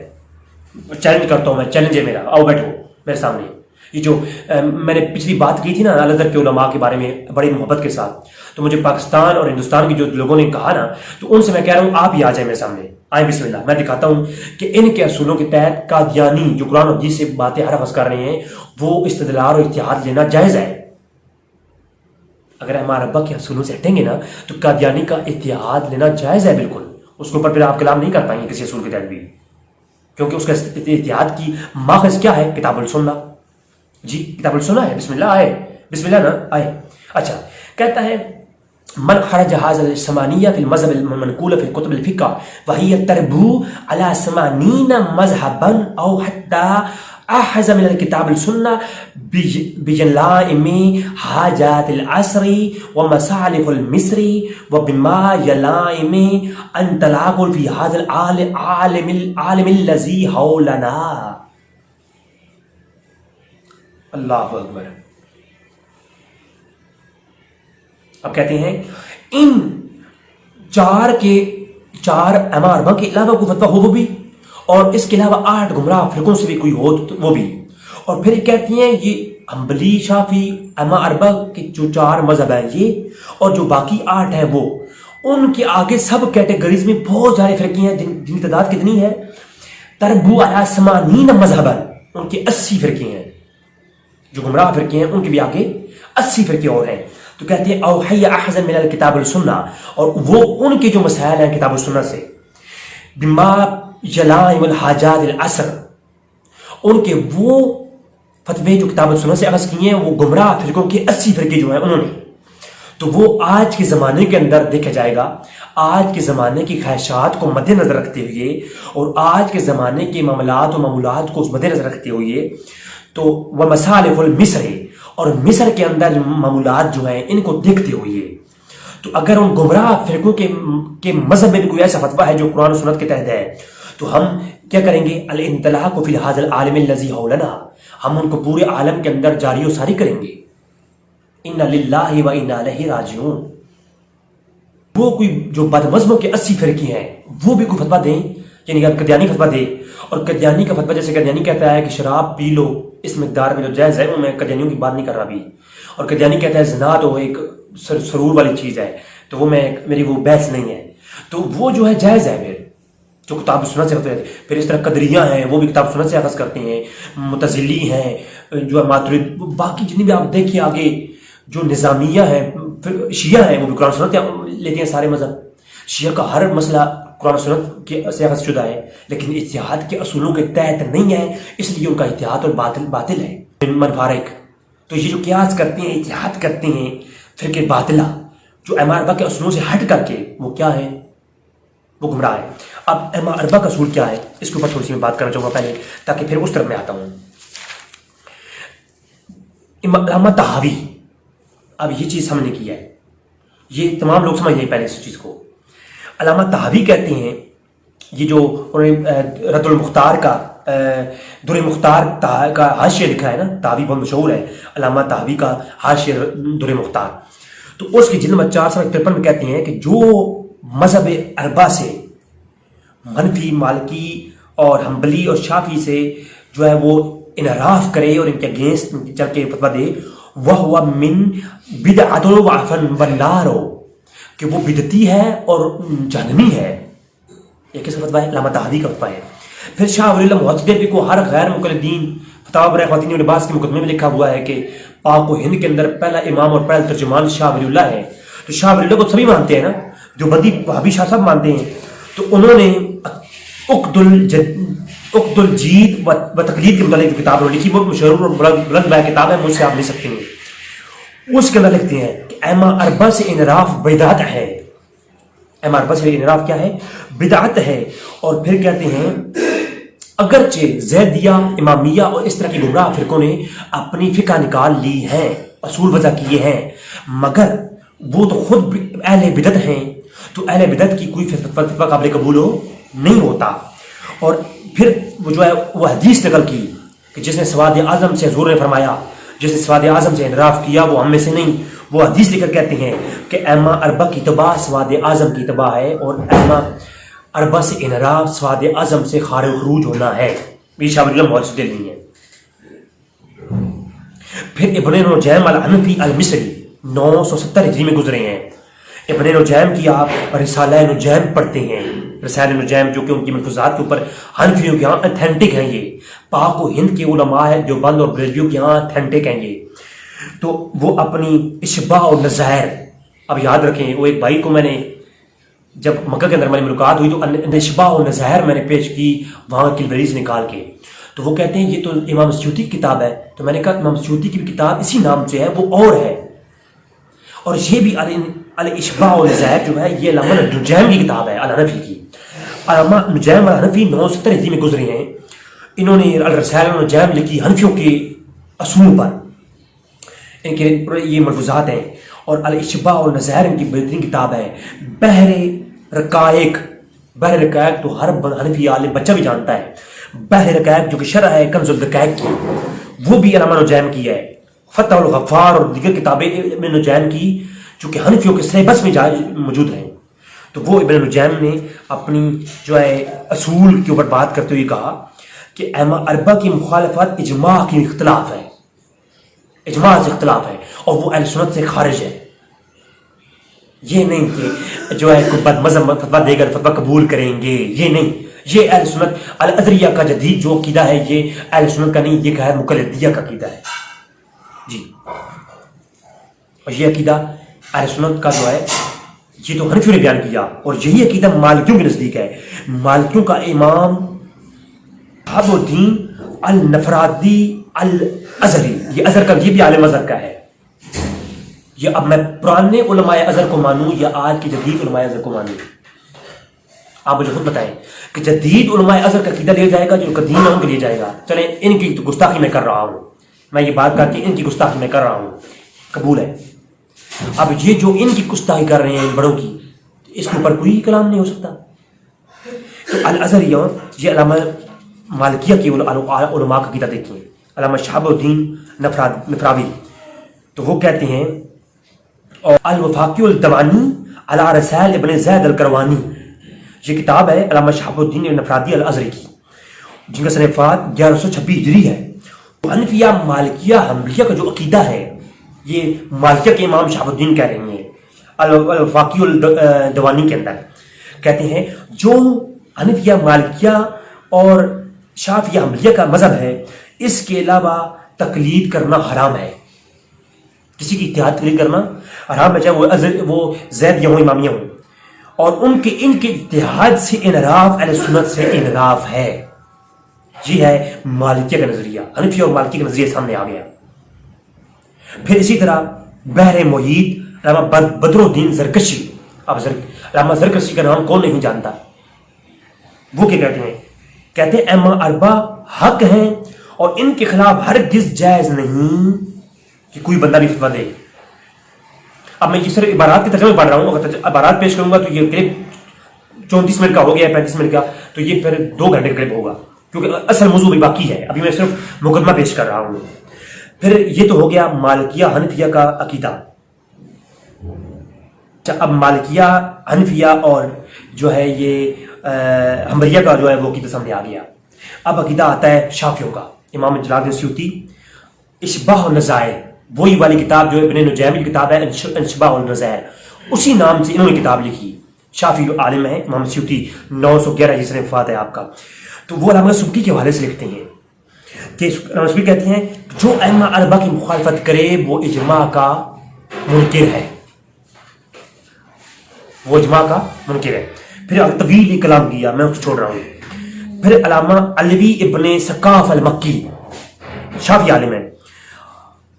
چیلنج کرتا ہوں میں، چیلنج ہے میرا، آؤ بیٹھو میرے سامنے. یہ جو میں نے پچھلی بات کی تھی نا الازہر کے علماء کے بارے میں بڑی محبت کے ساتھ، تو مجھے پاکستان اور ہندوستان کے جو لوگوں نے کہا نا، تو ان سے میں کہہ رہا ہوں آپ ہی آ جائیں میرے سامنے، آئیں بسم اللہ. میں دکھاتا ہوں کہ ان کے اصولوں کے تحت قادیانی جو قرآن حدیث سے باتیں حرف کر رہے ہیں وہ استدلال اور اجتہاد لینا جائز ہے. اگر ائمہ اربعہ کے اصولوں سے ہٹیں گے نا تو قادیانی کا اتحاد لینا جائز ہے بالکل. اس کے اوپر پھر آپ کلام نہیں کر پائیں گے کسی اصول کے تحت بھی، کیونکہ اس کا اتحاد کی ماخذ کیا ہے؟ کتاب السنہ. جی کتاب السنہ ہے. بسم اللہ آئے، بسم اللہ نا آئے. اچھا کہتا ہے من خرج هذا الثمانية في المذهب المنقول في كتب الفقه وهي تربو على 80 مذهبا او حتى احز من الكتاب السنة بجلائم حاجات العصر ومصالح المصر وبما يلائم ان تلاقوا في هذا العالم الذي حولنا. اللہ اکبر. اب کہتے ہیں ان 4 ائمہ اربعہ کے علاوہ کوئی فتویٰ ہو وہ بھی، اور اس کے علاوہ 8 گمراہ فرقوں سے بھی کوئی ہو تو وہ بھی. اور پھر کہتے ہیں یہ حنبلی، شافعی، ائمہ اربعہ کے جو 4 مذہب ہیں یہ، اور جو باقی 8 ہیں وہ، ان کے آگے سب کیٹیگریز میں بہت سارے فرقے ہیں جن کی تعداد کتنی ہے؟ تربو علی 80 مذہبا، ان کے 80 فرقے ہیں. جو گمراہ فرقے ہیں ان کے بھی آگے 80 فرقے اور ہیں. تو کہتے ہیں او حی احزن من الکتاب السنہ، اور وہ ان کے جو مسائل ہیں کتاب السنہ سے، بما یلائم الحاجات العصر، ان کے وہ فتوے جو کتاب السنہ سے اخذ کیے ہیں وہ گمراہ فرقوں کے 80 فرقے جو ہیں انہوں نے. تو وہ آج کے زمانے کے اندر دیکھا جائے گا، آج کے زمانے کی خواہشات کو مد نظر رکھتے ہوئے اور آج کے زمانے کے معاملات و معمولات کو مد نظر رکھتے ہوئے، تو وہ مصالح المصر، اور مصر کے اندر معمولات جو ہیں ان کو دیکھتے ہوئے، تو اگر ان گمراہ فرقوں کے مذہب میں بھی کوئی ایسا فتویٰ ہے جو قرآن و سنت کے تحت ہے تو ہم کیا کریں گے؟ الانطلاق فی هذا العالم الذی حولنا، ہم ان کو پورے عالم کے اندر جاری و ساری کریں گے. انا للہ و انا الیہ راجعون. وہ کوئی جو بدمذہبوں کے 80 فرقے ہیں وہ بھی کوئی فتویٰ دیں، یعنی کہ قادیانی فتویٰ دے، اور قادیانی کا فتویٰ جیسے قادیانی کہتا ہے کہ شراب پی لو اس مقدار میں جو جائز ہے، وہ میں قادیانیوں کی بات نہیں کر رہا ابھی، اور قادیانی کہتا ہے زنا تو ایک سرور والی چیز ہے، تو وہ میری وہ بحث نہیں ہے، تو وہ جو ہے جائز ہے پھر جو کتاب سنت سے ہوتے ہیں۔ پھر اس طرح قدریہ ہیں وہ بھی کتاب سنت سے اخذ کرتے ہیں، معتزلی ہیں جو ماترید، باقی جتنی بھی آپ دیکھیں آگے جو نظامیہ ہیں، پھر شیعہ ہیں وہ بھی قرآن سنت لیتے ہیں سارے مذہب، شیعہ کا ہر مسئلہ قرآن سنت کے سے اخذ شدہ ہے، لیکن اتحاد کے اصولوں کے تحت نہیں ہے، اس لیے ان کا اتحاد اور باطل ہے منفارق۔ تو یہ جو قیاس کرتے ہیں، اتحاد کرتے ہیں فرقے باطلہ جو ائمہ اربعہ کے اصولوں سے ہٹ کر کے، وہ کیا ہے؟ وہ گمراہ ہے۔ اب ائمہ اربعہ کا اصول کیا ہے، اس کے اوپر تھوڑی سی میں بات کرنا چاہوں گا پہلے، تاکہ پھر اس طرف میں آتا ہوں۔ علامہ طحاوی، اب یہ چیز سمجھنے کی ہے، یہ تمام لوگ سمجھ لیں پہلے اس چیز کو۔ علامہ طحاوی کہتے ہیں، یہ جو رد المختار کا در مختار کا حاشیہ لکھا ہے نا، طحاوی بہت مشہور ہے، علامہ طحاوی کا حاشیہ در مختار، تو اس کی جلد نمبر 453 میں کہتے ہیں کہ جو مذہب اربعہ سے منفی، مالکی اور حنبلی اور شافعی سے جو ہے وہ انحراف کرے اور ان کے اگینسٹ چل کے فتویٰ دے، وہ من بدعۃ والنار، کہ وہ بدعتی ہے اور جہنمی ہے۔ یہ کس کا فتویٰ ہے؟ علامہ طحاوی کا فتویٰ ہے۔ پھر شاہ ولی اللہ محدث کو ہر غیر مقلدین فتاوی برائے خواتین و لباس کے مقدمے میں لکھا ہوا ہے کہ پاک و ہند کے اندر پہلا امام اور پہلا ترجمان شاہ ولی اللہ ہے۔ تو شاہ ولی اللہ کو سبھی مانتے ہیں نا، جو بدی وہابی شاہ صاحب مانتے ہیں، تو انہوں نے عقد الجید و تقلید کے متعلق جو کتاب لکھی، وہ مشہور اور بلند کتاب ہے، مجھ سے آپ لے سکتے ہیں۔ اس کے اندر لکھتے ہیں کہ ائمہ اربعہ سے انحراف بدعت ہے، ائمہ اربعہ سے انحراف کیا ہے؟ بدعت ہے۔ اور پھر کہتے ہیں اگرچہ زیدیہ، امامیہ اور اس طرح کی گمراہ فرقوں نے اپنی فقہ نکال لی ہے، اصول وضع کیے ہیں، مگر وہ تو خود اہل بدعت ہیں، تو اہل بدعت کی کوئی فتویٰ قابل قبول نہیں ہوتا۔ اور پھر وہ جو ہے وہ حدیث نقل کی کہ جس نے سواد اعظم سے حضور نے فرمایا، جس نے سواد اعظم سے انحراف کیا وہ ہم میں سے نہیں، وہ حدیث لے کر کہتے ہیں کہ ائمہ اربعہ کی اتباع سواد اعظم کی اتباع ہے، اور ائمہ اربعہ سے انحراف سواد اعظم سے خارج خروج ہونا ہے۔ یہ شاہ ولی اللہ محدث دل نہیں ہے۔ پھر ابن نجیم الحنفی المصری 970 ہجری میں گزرے ہیں۔ ابن نجیم کی آپ رسالہ نجیم پڑھتے ہیں، رسالہ نجیم جو کہ ان کی ملفوظات کے اوپر حنفیوں کے ہاں اتھینٹک ہیں، یہ پاک و ہند کے علماء ہے دیوبند اور بریلویوں کے ہاں اتھینٹک ہیں یہ۔ تو وہ اپنی اشباع و نظائر، اب یاد رکھیں، وہ ایک بھائی کو میں نے جب مکہ کے اندر ہماری ملاقات ہوئی تو اشباع و نظائر میں نے پیش کی وہاں کی لائبریری سے نکال کے، تو وہ کہتے ہیں یہ تو امام سیوطی کی کتاب ہے، تو میں نے کہا امام سیوطی کی بھی کتاب اسی نام سے ہے، وہ اور ہے، اور یہ بھی الاشباع و نظائر جو ہے یہ علامہ نجیم کی کتاب ہے، الحنفی کی۔ علامہ نجیم الحنفی 970 ہجری میں گزرے ہیں، انہوں نے الرسائل نجیم لکھی حنفیوں کے اصولوں پر، ان کے یہ ملفوظات ہیں، اور الاشباع و نظائر ان کی بہترین کتاب ہے۔ بحر رقائق تو ہر حنفی عالم بچہ بھی جانتا ہے، بحر رقائق جو کہ شرح ہے کنز الدقائق کی، وہ بھی علامہ نجیم کی ہے۔ فتح الغفار اور دیگر کتابیں ابن نجیم کی جو کہ حنفیوں کے سلیبس میں موجود ہیں، تو وہ ابن نجیم نے اپنی جو ہے اصول کے اوپر بات کرتے ہوئے کہا کہ ائمہ اربعہ کی مخالفت اجماع کی اختلاف ہے، اجماع سے اختلاف ہے، اور وہ اہل سنت سے خارج ہے۔ یہ نہیں کہ جو ہے کوئی بد مذہب فتویٰ دے کر فتویٰ قبول کریں گے، یہ نہیں، یہ اہل سنت الازریہ کا جدید جو عقیدہ ہے یہ اہل سنت کا نہیں، یہ غیر مقلدیہ کا عقیدہ ہے جی۔ اور یہ عقیدہ اہل سنت کا جو ہے یہ تو حنفیوں نے بیان کیا، اور یہی عقیدہ مالکیوں کے نزدیک ہے۔ مالکیوں کا امام شہاب الدین النفرادی الازہری، یہ ازہر کا، یہ بھی عالم ازہر کا ہے۔ یہ اب میں پرانے علماء ازہر کو مانوں یا آج کی جدید علماء ازہر کو مانوں؟ آپ مجھے خود بتائیں کہ جدید علماء ازہر کا عقیدہ لیا جائے گا، جو قدیم ہے ان کے لیے جائے گا؟ چلیں ان کی گستاخی میں کر رہا ہوں، میں یہ بات کر کے ان کی گستاخی میں کر رہا ہوں، قبول ہے۔ اب یہ جو ان کی گستاخی کر رہے ہیں بڑوں کی، اس کے اوپر کوئی کلام نہیں ہو سکتا۔ تو الازہریہ، یہ علامہ مالکیہ کے علماء کا عقیدہ دیکھیں، علامہ شہاب الدین نفراوی، تو وہ کہتے ہیں اور الوفاقی الدوانی علی رسائل ابن زید الکروانی، یہ کتاب ہے علامہ شہاب الدین ابن افرادی الازہری کی، جن کا سنہ وفات 1126 ہجری ہے۔ حنفیہ مالکیہ حنبلیہ کا جو عقیدہ ہے، یہ مالکیہ کے امام شہاب الدین کہہ رہے ہیں الفاقی الدوانی کے اندر، کہتے ہیں جو حنفیہ مالکیہ اور شافعیہ حنبلیہ کا مذہب ہے، اس کے علاوہ تقلید کرنا حرام ہے، کسی کی اتحاد تقلید کرنا حرام ہے، چاہے وہ زیدیہ ہوں امامیہ ہوں، اور ان کے اتحاد سے انحراف اہل سنت سے انحراف ہے۔ یہ ہے مالکیہ کا نظریہ، حنفیہ اور مالکیہ کا نظریہ سامنے آ گیا۔ پھر اسی طرح بحر محیط علامہ بدر الدین زرکشی، اب علامہ زرکشی کا نام کون نہیں جانتا، وہ کیا کہتے ہیں؟ کہتے ہیں ائمہ اربعہ حق ہیں اور ان کے خلاف ہرگز جائز نہیں کہ کوئی بندہ بھی فتویٰ دے۔ اب میں یہ صرف عبارات کے ترجمے پڑھ رہا ہوں، اگر عبارات پیش کروں گا تو یہ کلپ 34 منٹ کا ہو گیا ہے، 35 منٹ کا، تو یہ پھر 2 گھنٹے کا کلپ ہوگا، کیونکہ اصل موضوع بھی باقی ہے، ابھی میں صرف مقدمہ پیش کر رہا ہوں۔ پھر یہ تو ہو گیا مالکیہ حنفیہ کا عقیدہ۔ اب مالکیہ حنفیہ اور جو ہے یہ حنبلیہ کا جو ہے وہ عقیدہ سامنے آ گیا۔ اب عقیدہ آتا ہے شافعیوں کا، امام جلال الدین سیوطی اشباح النظائر، وہی والی کتاب جو ابن نجیم کی کتاب ہے اشباح النظائر، اسی نام سے انہوں نے کتاب لکھی۔ شافعی عالم ہے امام سیوطی، 911 ہجری سے وفات ہے آپ کا۔ تو وہ علامہ سبکی کے حوالے سے لکھتے ہیں کہ علامہ سبکی کہتے ہیں جو ائمہ اربعہ کی مخالفت کرے وہ اجماع کا منکر ہے، وہ اجماع کا منکر ہے۔ پھر طویل کلام کیا، میں اس کو چھوڑ رہا ہوں۔ پھر علامہ علوی ابن ثقاف المکی، شافعی عالم ہے،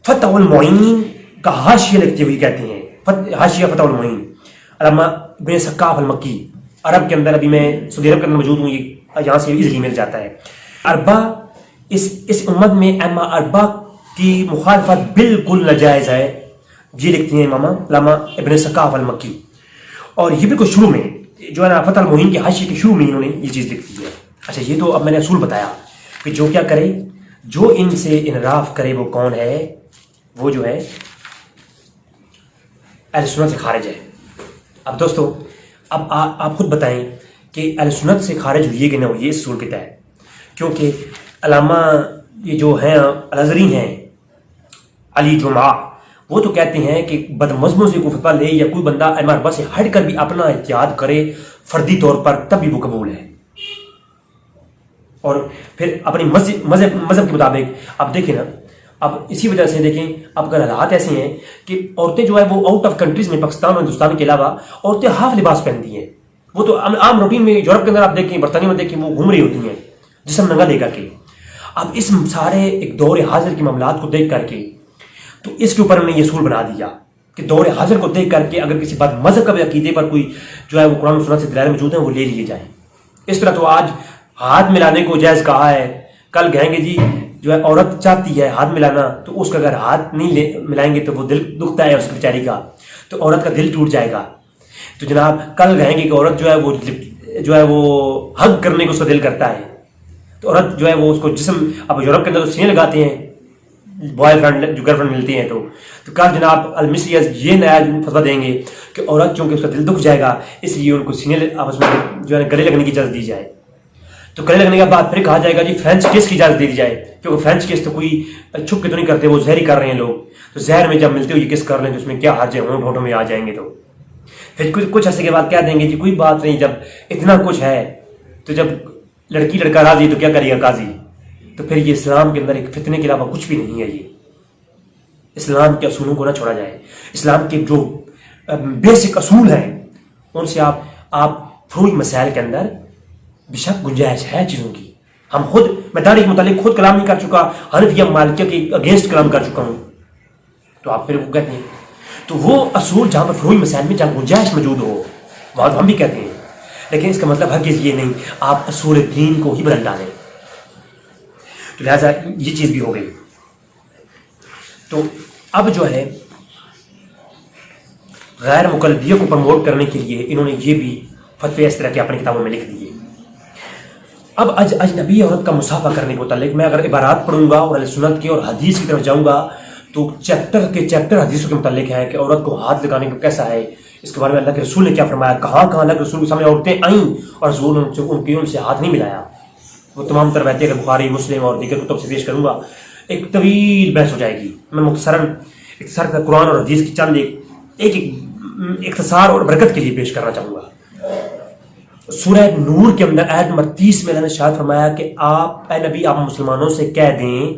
فتح المعین کا حاشیہ لکھتے ہوئے کہتے ہیں، حاشیہ فتح المعین علامہ ابن ثقاف المکی، عرب کے اندر، ابھی میں سعودی عرب کے اندر موجود ہوں، یہ یہاں سے ایزیلی مل جاتا ہے۔ اربعہ اس امت میں ائمہ اربعہ کی مخالفت بالکل ناجائز ہے، یہ لکھتے ہیں امام علامہ ابن ثقاف المکی۔ اور یہ بالکل شروع میں جو ہے نا فتح المعین کے حاشیے کے شروع میں انہوں نے یہ چیز لکھ دی ہے۔ اچھا، یہ تو اب میں نے اصول بتایا کہ جو کیا کرے، جو ان سے انحراف کرے وہ کون ہے، وہ جو ہے اہل سنت سے خارج ہے۔ اب دوستو، اب آپ خود بتائیں کہ اہل سنت سے خارج ہوئے کہ نہ ہوئے اس اصول کے تحت، کیونکہ علامہ یہ جو ہیں الازہری ہیں علی جمعہ، وہ تو کہتے ہیں کہ بدمزموں سے کوئی فتویٰ لے یا کوئی بندہ ائمہ اربعہ سے ہٹ کر بھی اپنا احتیاط کرے فردی طور پر، تب بھی وہ قبول ہے۔ اور پھر اپنی مذہب کے مطابق اب دیکھیں نا، اب اسی وجہ سے دیکھیں، اب اگر حالات ایسے ہیں کہ عورتیں جو ہے وہ آؤٹ آف کنٹریز میں، پاکستان اور ہندوستان کے علاوہ عورتیں ہاف لباس پہنتی ہیں، وہ تو عام روٹین میں یورپ کے اندر آپ دیکھیں، برطانیہ میں دیکھیں، وہ گھوم رہی ہوتی ہیں جسم ننگا لے کر کے۔ اب اس سارے ایک دور حاضر کے معاملات کو دیکھ کر کے تو اس کے اوپر انہوں نے یہ اصول بنا دیا کہ دور حاضر کو دیکھ کر کے اگر کسی بات مذہب کا عقیدے پر کوئی جو ہے وہ قرآن و سنت سے دلائل موجود ہیں وہ لے لیے جائیں۔ اس طرح تو آج ہاتھ ملانے کو جائز کہا ہے، کل کہیں گے جی جو ہے عورت چاہتی ہے ہاتھ ملانا، تو اس کا اگر ہاتھ نہیں ملائیں گے تو وہ دل دکھتا ہے اس بیچاری کا، تو عورت کا دل ٹوٹ جائے گا۔ تو جناب کل کہیں گے کہ عورت جو ہے وہ حگ کرنے کو اس کا دل کرتا ہے، تو عورت جو ہے وہ اس کو جسم، اب یورپ کے اندر تو سینے لگاتے ہیں بوائے فرینڈ جو گرل فرینڈ ملتی ہیں، تو کل جناب المسیز یہ نیا فتویٰ دیں گے کہ عورت چونکہ اس کا دل دکھ جائے گا اس لیے ان کو سینے آپس میں جو ہے گلے لگنے کی اجازت دی جائے۔ تو گلے لگنے کے بعد پھر کہا جائے گا جی فرینچ کس کی اجازت دے دی جائے، کیونکہ فرینچ کس تو کوئی چھپ کے تو نہیں کرتے، وہ زہر ہی کر رہے ہیں لوگ، تو زہر میں جب ملتے ہو یہ کس کر لیں تو اس میں کیا حرج ہے، ہونٹوں میں آ جائیں گے۔ تو پھر کچھ عرصے کے بعد کہہ دیں گے جی کوئی بات نہیں، جب اتنا کچھ ہے تو جب لڑکی لڑکا راضی تو کیا کرے گا قاضی۔ تو پھر یہ اسلام کے اندر ایک فتنے کے علاوہ کچھ بھی نہیں ہے۔ یہ اسلام کے اصولوں کو نہ چھوڑا جائے، اسلام کے جو بیسک اصول ہیں ان سے آپ فروعی مسائل کے اندر بے شک گنجائش ہے چیزوں کی۔ ہم خود، میں داڑھی کے متعلق خود کلام نہیں کر چکا، حنفیہ مالکیہ کے اگینسٹ کلام کر چکا ہوں، تو آپ پھر وہ کہتے ہیں تو وہ اصول جہاں پر فروعی مسائل میں جہاں گنجائش موجود ہو وہاں ہم بھی کہتے ہیں، لیکن اس کا مطلب ہرگز یہ نہیں آپ اصول دین کو ہی بدل ڈالیں۔ تو لہٰذا یہ چیز بھی ہو گئی۔ تو اب جو ہے غیر مقلدیوں کو پروموٹ کرنے کے لیے انہوں نے یہ بھی فتوے اس طرح کے اپنی کتابوں میں لکھ دیے۔ اب اجنبی عورت کا مصافحہ کرنے کے متعلق میں اگر عبارات پڑھوں گا اور اہل سنت کی اور حدیث کی طرف جاؤں گا تو چیپٹر حدیثوں کے متعلق ہے کہ عورت کو ہاتھ لگانے کا کیسا ہے، اس کے بارے میں اللہ کے رسول نے کیا فرمایا, کہاں کہاں اللہ کے رسول کے سامنے عورتیں آئیں اور رسول ان سے ہاتھ نہیں ملایا. وہ تمام تر باتیں اگر بخاری, مسلم اور دیگر کتب سے پیش کروں گا, ایک طویل بحث ہو جائے گی. میں مختصراً اختصار قرآن اور حدیث کی چند ایک اختصار اور برکت کے لیے پیش کرنا چاہوں گا. سورہ نور کے اندر آیت نمبر 30 میں اللہ نے شاید فرمایا کہ آپ اے نبی آپ مسلمانوں سے کہہ دیں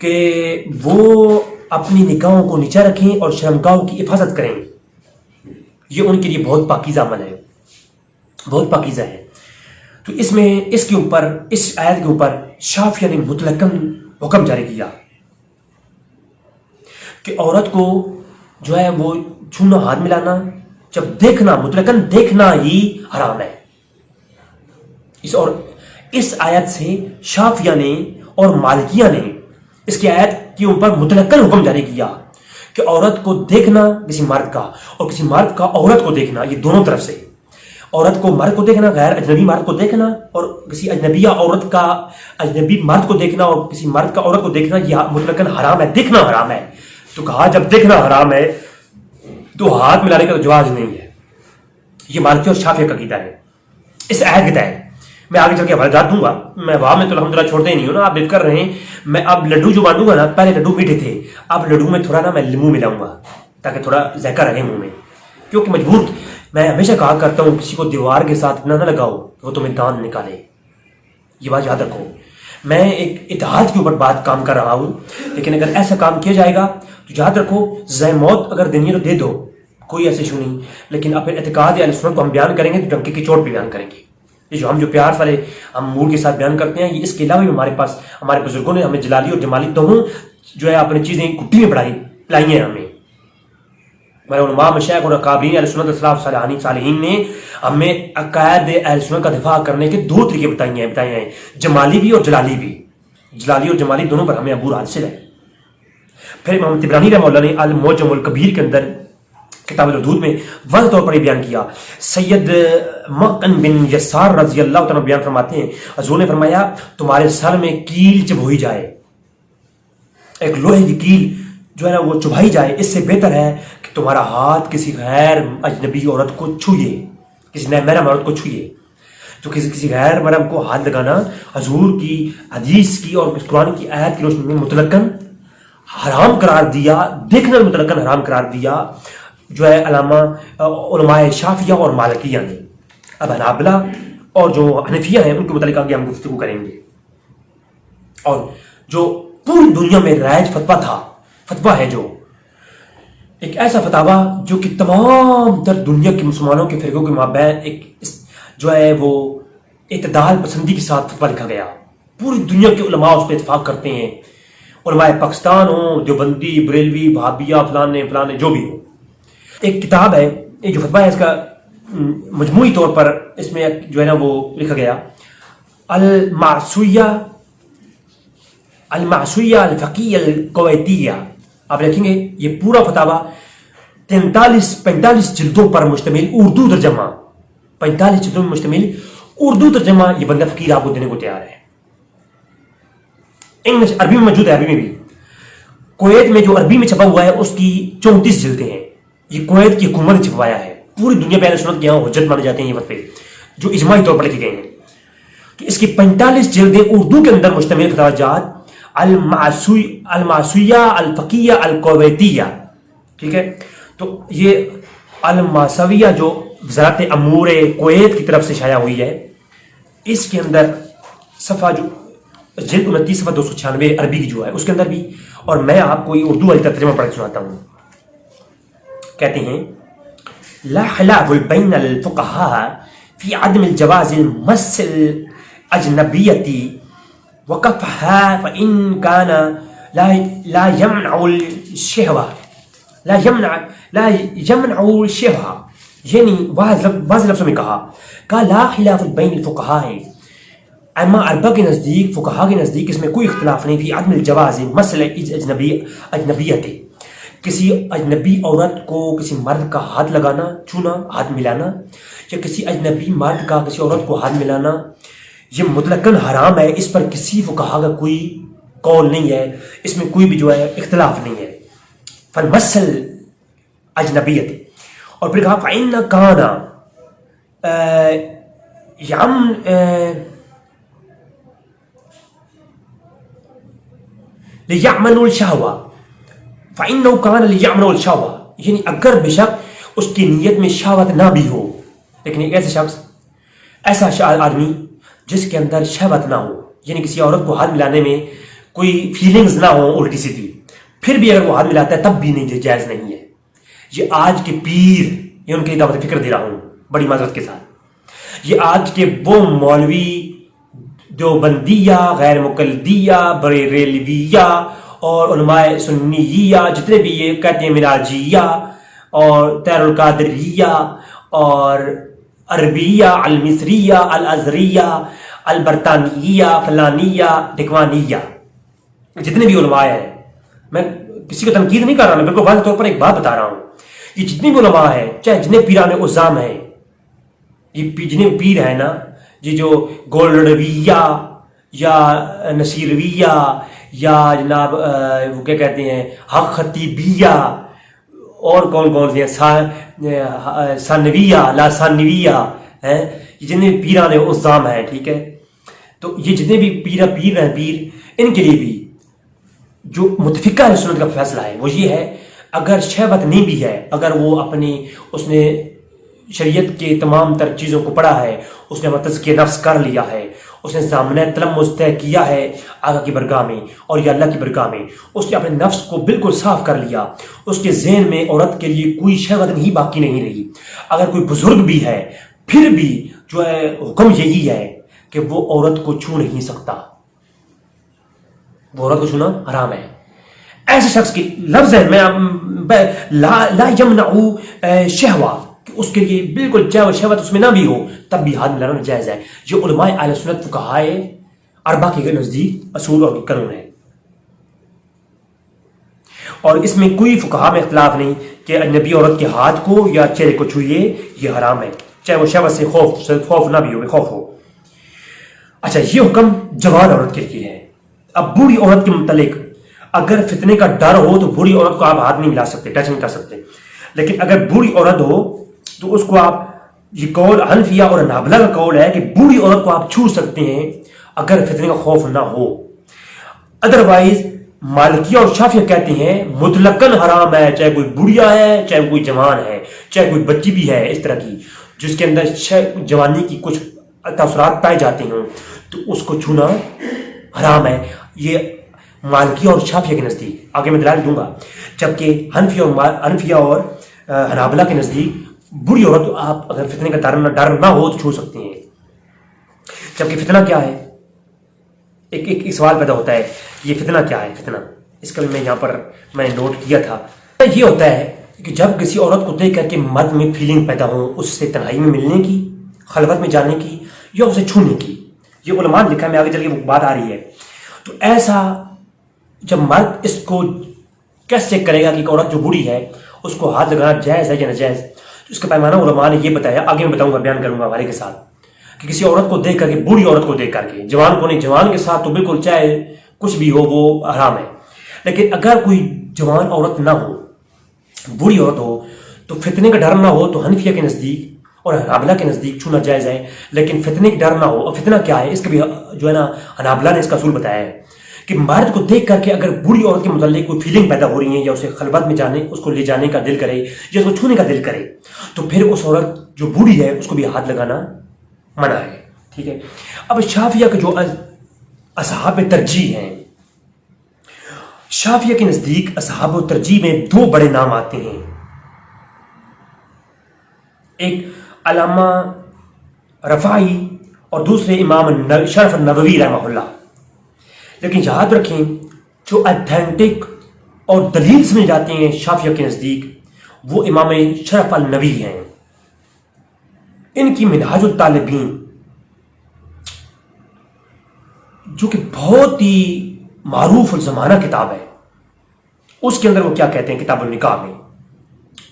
کہ وہ اپنی نگاہوں کو نیچے رکھیں اور شرمگاہوں کی حفاظت کریں, یہ ان کے لیے بہت پاکیزہ عمل ہے, بہت پاکیزہ ہے. تو اس میں اس آیت کے اوپر شافعیہ نے مطلقاً حکم جاری کیا کہ عورت کو جو ہے وہ چھونا, ہاتھ ملانا, جب دیکھنا, مطلقاً دیکھنا ہی حرام ہے. اس آیت سے شافعیہ نے اور مالکیہ نے اس کی آیت کے اوپر مطلقاً حکم جاری کیا کہ عورت کو دیکھنا کسی مرد کا اور کسی مرد کا عورت کو دیکھنا, یہ دونوں طرف سے, عورت کو مرد کو دیکھنا, غیر اجنبی مرد کو دیکھنا, اور کسی اجنبیہ عورت کا اجنبی مرد کو دیکھنا اور کسی مرد کا عورت کو دیکھنا, یہ مطلقاً حرام ہے, دیکھنا حرام ہے. تو کہا جب دیکھنا حرام ہے تو ہاتھ ملانے کا تو جواز نہیں ہے. یہ مالکی اور شافعی کا عقیدہ ہے اس آیت کے تحت. میں آگے چل کے حوالات دوں گا, میں وہاں میں تو الحمدللہ چھوڑتے ہی نہیں ہوں نا, آپ بیف کر رہے ہیں. میں اب لڈو جو باندھوں گا نا, پہلے لڈو میٹھے تھے, اب لڈو میں تھوڑا نا میں لیمو ملاؤں گا تاکہ تھوڑا ذائقہ رہے منہ میں, کیونکہ مجبور. میں ہمیشہ کہا کرتا ہوں کسی کو دیوار کے ساتھ اتنا نہ لگاؤ وہ تمہیں دان نکالے, یہ بات یاد رکھو. میں ایک اتحاد کے اوپر بات کام کر رہا ہوں, لیکن اگر ایسا کام کیا جائے گا تو یاد رکھو ذہ موت اگر دینی ہے تو دے دو, کوئی ایسے ایشو نہیں, لیکن اپنے اعتقاد اہل سنت کو ہم بیان کریں گے تو ڈنکے کی چوٹ بھی بیان کریں گے. یہ جو ہم جو پیار والے ہم موڈ کے ساتھ بیان کرتے ہیں, یہ اس کے علاوہ بھی ہمارے پاس ہمارے بزرگوں نے ہمیں جلالی اور جمالی دونوں جو ہے اپنی چیزیں کٹی میں پلائی ہیں. ہمارے علماء مشائخ اور اکابرین اہل سنت اسلاف صالحین نے ہمیں عقائد اہل سنت کا دفاع کرنے کے 2 طریقے بتائے ہیں, جمالی بھی اور جلالی بھی. جلالی اور جمالی دونوں پر ہمیں عبور حاصل ہے. پھر امام طبرانی رحمہ اللہ نے المعجم الکبیر کے اندر کتاب الحدود میں واضح طور پر یہ بیان کیا. سید مقن بن یسار رضی اللہ تعالیٰ بیان فرماتے ہیں, حضور نے فرمایا تمہارے سر میں کیل چبھوئی جائے, ایک لوہے کی کیل جو ہے نا وہ چبھائی جائے, اس سے بہتر ہے کہ تمہارا ہاتھ کسی غیر اجنبی عورت کو چھوئے, کسی محرم عورت کو چھوئے. تو کسی غیر محرم کو ہاتھ لگانا حضور کی حدیث کی اور قرآن کی آیت کی روشنی میں مطلقاً حرام قرار دیا, دیکھنا مطلقاً حرام قرار دیا جو ہے علماء شافعیہ اور مالکیہ نے. اب حنابلہ اور جو حنفیہ ہیں ان کے متعلق آگے ہم گفتگو کریں گے. اور جو پوری دنیا میں رائج فتویٰ ہے, جو ایک ایسا فتویٰ جو کہ تمام تر دنیا کے مسلمانوں کے فرقوں کے مابین ایک جو ہے وہ اعتدال پسندی کے ساتھ فتویٰ لکھا گیا. پوری دنیا کے علماء اس پہ اتفاق کرتے ہیں, علماء پاکستان ہوں, دیوبندی, بریلوی, وہابیہ, فلانے جو بھی ہو. ایک کتاب ہے, یہ جو فتویٰ ہے اس کا مجموعی طور پر اس میں جو ہے نا وہ لکھا گیا المعصویہ الفقیہ الکویتیہ. آپ دیکھیں گے یہ پورا فتویٰ 45 جلدوں پر مشتمل اردو ترجمہ, 45 جلدوں میں مشتمل اردو ترجمہ یہ بندہ فقیر آپ کو دینے کو تیار ہے. انگلش عربی میں موجود ہے, عربی میں بھی. کویت میں جو عربی میں چھپا ہوا ہے اس کی 34 جلدیں ہیں. یہ کویت کی حکومت نے چھپوایا ہے. پوری دنیا میں اہل سنت کے یہاں حجت مانے جاتے ہیں یہ فتوے جو اجماعی طور پر لکھے گئے ہیں. تو اس کی 45 جلدیں اردو کے اندر مشتمل فتویٰ جات المعصویہ الفقیہ الکویتیہ, ٹھیک ہے. تو یہ المعصویہ جو وزارت امور کویت کی طرف سے شائع ہوئی ہے, اس کے اندر صفحہ جو جلد 29 صفحہ 296 عربی کی جو ہے اس کے اندر بھی, اور میں آپ کو یہ اردو والی ترجمہ پڑھ کے سناتا ہوں. کہتے ہیں لا خلاف بین الفقہاء فی عدم الجواز المس الاجنبیتی وقفها فإن كان لا يمنع الشهوة یعنی واضح لفظوں میں کہا لا خلاف بین الفقہاء ہے, اما اربع کے نزدیک, فقہا کے نزدیک اس میں کوئی اختلاف نہیں فی عدم الجواز مس اجنبیتی, کسی اجنبی عورت کو کسی مرد کا ہاتھ لگانا, چھونا, ہاتھ ملانا, یا کسی اجنبی مرد کا کسی عورت کو ہاتھ ملانا یہ مطلقاً حرام ہے. اس پر کسی فقہا کا کوئی قول نہیں ہے, اس میں کوئی بھی جو ہے اختلاف نہیں ہے. فالمسل اجنبیت, اور پھر کہا فَإِنَّ كَانَ لِيَعْمَلُ الشَّهْوَةَ فَإِنَّهُ كَانَ لِيَعْمَلُ الشَّهْوَةَ، یعنی اگر بے شک اس کی نیت میں شہوت نہ بھی ہو، لیکن ایک ایسا شخص، ایسا آدمی جس کے اندر شہوت نہ ہو، یعنی کسی عورت کو ہاتھ ملانے میں کوئی فیلنگز نہ ہو الٹی سیدھی، پھر بھی اگر وہ ہاتھ ملاتا ہے تب بھی نہیں، جائز نہیں ہے. یہ آج کے پیر، یہ ان کے لیے دعوت فکر دے رہا ہوں بڑی معذرت کے ساتھ، یہ آج کے وہ مولوی دیوبندیہ، غیر مقلدیہ، بریلویہ اور علماء سنیہ جتنے بھی یہ کہتے ہیں مناجیہ اور تیر القادریہ اور عربیہ المصریہ الازریہ البرطانیہ فلانیہ ڈھکوانیہ، جتنے بھی علماء ہیں، میں کسی کو تنقید نہیں کر رہا، میں بالکل واضح طور پر ایک بات بتا رہا ہوں، یہ جتنے بھی علماء ہیں، چاہے جتنے پیران عظام ہیں، یہ جتنے پیر ہیں نا، یہ جو گولڈویہ یا نصیرویہ یا جناب وہ کیا کہتے ہیں حق خطیبیہ اور کون سے ہیں، ثانویہ لا ثانویہ ہیں، یہ جتنے بھی پیران عظام ہیں، ٹھیک ہے، تو یہ جتنے بھی پیر ہیں، پیر، ان کے لیے بھی جو متفقہ اہل سنت کا فیصلہ ہے وہ یہ ہے، اگر شہوت نہیں بھی ہے، اگر وہ اس نے شریعت کے تمام تر چیزوں کو پڑھا ہے، اس نے تزکیہ نفس کر لیا ہے، اس نے سامنے تلمس طے کیا ہے آقا کی برگاہ میں اور یا اللہ کی برگاہ میں، اس نے اپنے نفس کو بالکل صاف کر لیا، اس کے ذہن میں عورت کے لیے کوئی شہوت نہیں باقی نہیں رہی، اگر کوئی بزرگ بھی ہے پھر بھی جو ہے حکم یہی ہے کہ وہ عورت کو چھو نہیں سکتا، وہ عورت کو چھونا حرام ہے. ایسے شخص کی لفظ ہے میں لا یمنع شہوہ، اس کے لیے بالکل چاہے شہوت اس میں نہ بھی ہو تب بھی ہاتھ ملانا جائز ہے. یہ علماء اہل سنت فقہاء اربعہ کے نزدیک اصول اور قانون ہے، اور اس میں کوئی فقہاء میں اختلاف نہیں کہ اجنبی عورت کے ہاتھ کو یا چہرے کو چھوئے یہ حرام ہے، چاہے وہ شہوت سے خوف نہ بھی ہو، خوف ہو. اچھا، یہ حکم جوان عورت کے لیے ہے. اب بوڑھی عورت کے متعلق اگر فتنے کا ڈر ہو تو بوڑھی عورت کو آپ ہاتھ نہیں ملا سکتے، ٹچ نہیں کر سکتے، لیکن اگر بوڑھی عورت ہو تو اس کو آپ، یہ قول حنفیہ اور حنابلہ کا قول ہے کہ بوڑھی عورت کو آپ چھو سکتے ہیں اگر فتنے کا خوف نہ ہو. ادروائز مالکیہ اور شافعیہ کہتے ہیں مطلقاً حرام ہے، چاہے کوئی بوڑھیا ہے، چاہے کوئی جوان ہے، چاہے کوئی بچی بھی ہے اس طرح کی جس کے اندر جوانی کی کچھ تاثرات پائے جاتے ہیں تو اس کو چھونا حرام ہے. یہ مالکیہ اور شافعیہ کے نزدیک، آگے میں دلائل دوں گا، جبکہ حنفیہ اور حنابلہ کے نزدیک بری عورت آپ اگر فتنے کا ڈر نہ ہو تو چھو سکتے ہیں. جبکہ فتنہ کیا ہے، ایک سوال پیدا ہوتا ہے، یہ فتنہ کیا ہے؟ فتنہ اس کا بھی میں یہاں پر میں نے نوٹ کیا تھا. یہ ہوتا ہے کہ جب کسی عورت کو دیکھ کر کے مرد میں فیلنگ پیدا ہو، اس سے تنہائی میں ملنے کی، خلوت میں جانے کی یا اسے چھونے کی. یہ علماء نے لکھا ہے، میں آگے چل کے وہ بات آ رہی ہے. تو ایسا جب مرد اس کو کیسے چیک کرے گا کہ ایک عورت جو بوڑھی ہے اس کو ہاتھ لگانا جائز ہے یا ناجائز؟ تو اس کا پیمانہ علماء نے یہ بتایا، آگے میں بتاؤں گا، بیان کروں گا حوالے کے ساتھ، کہ کسی عورت کو دیکھ کر کے، بوڑھی عورت کو دیکھ کر کے، جوان کو نہیں، جوان کے ساتھ تو بالکل چاہے کچھ بھی ہو وہ حرام ہے، لیکن اگر کوئی جوان عورت نہ ہو، بوڑھی عورت ہو، تو فتنے کا ڈر نہ ہو تو حنفیہ کے نزدیک اور حنابلہ کے نزدیک چھونا جائز ہے. لیکن فتنے کا ڈر نہ ہو، اور فتنہ کیا ہے اس کا بھی جو ہے نا حنابلہ نے اس کا اصول بتایا ہے کہ مرد کو دیکھ کر کے اگر بوڑھی عورت کے متعلق کوئی فیلنگ پیدا ہو رہی ہے یا اسے خلوت میں جانے، اس کو لے جانے کا دل کرے یا اس کو چھونے کا دل کرے، تو پھر اس عورت جو بوڑھی ہے اس کو بھی ہاتھ لگانا منع ہے. ٹھیک ہے. اب شافعیہ کے جو اصحاب ترجیح ہیں، شافعیہ کے نزدیک اصحاب ترجیح میں دو بڑے نام آتے ہیں، ایک علامہ رفاعی اور دوسرے امام شرف النووی رحمہ اللہ. لیکن یاد رکھیں جو اتھینٹک اور دلیل سمجھ جاتے ہیں شافعیہ کے نزدیک وہ امام شرف النووی ہیں. ان کی منہاج الطالبین جو کہ بہت ہی معروف الزمانہ کتاب ہے، اس کے اندر وہ کیا کہتے ہیں کتاب النکاح میں،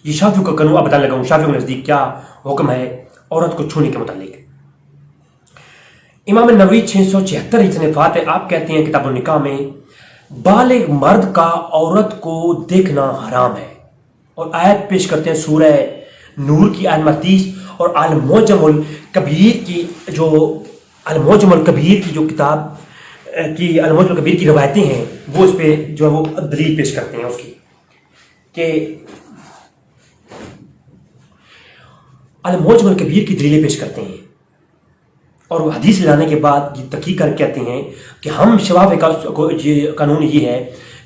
یہ شافعیوں کا قانون آپ بتانے لگا ہوں، شافعیوں کے نزدیک کیا حکم ہے عورت کو چھونے کے متعلق. امام نووی 676 صنفات ہے. آپ کہتے ہیں کتاب النکاح میں بالغ مرد کا عورت کو دیکھنا حرام ہے، اور آیت پیش کرتے ہیں سورہ نور کی آیت نمبر 30 اور المعجم الکبیر کی جو المعجم الکبیر کی جو کتاب کی المعجم الکبیر کی روایتیں ہیں وہ اس پہ جو ہے وہ دلیل پیش کرتے ہیں اس کی کہ المعجم الکبیر کی دلیلیں پیش کرتے ہیں اور وہ حدیث لانے کے بعد یہ تحقیق کر کہتے ہیں کہ ہم شفاف کا قانون یہ ہے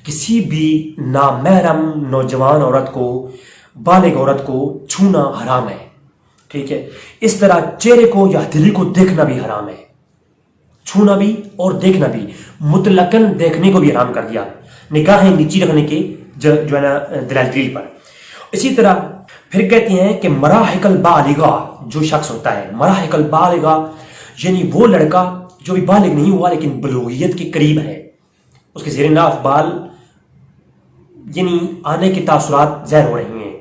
کسی بھی نامحرم نوجوان عورت کو بالغ عورت کو چھونا حرام ہے، ٹھیک ہے. اس طرح چہرے کو یا دلی کو دیکھنا بھی حرام ہے، چھونا بھی اور دیکھنا بھی، مطلقاً دیکھنے کو بھی حرام کر دیا نگاہیں نیچی رکھنے کے جو ہے نا دلیل پر. اسی طرح پھر کہتے ہیں کہ مراحق البالغہ جو شخص ہوتا ہے، مراحق البالغہ یعنی وہ لڑکا جو بھی بالغ نہیں ہوا لیکن بلوغیت کے قریب ہے، اس کے زیر ناف بال یعنی آنے کے تاثرات ظاہر ہو رہی ہیں،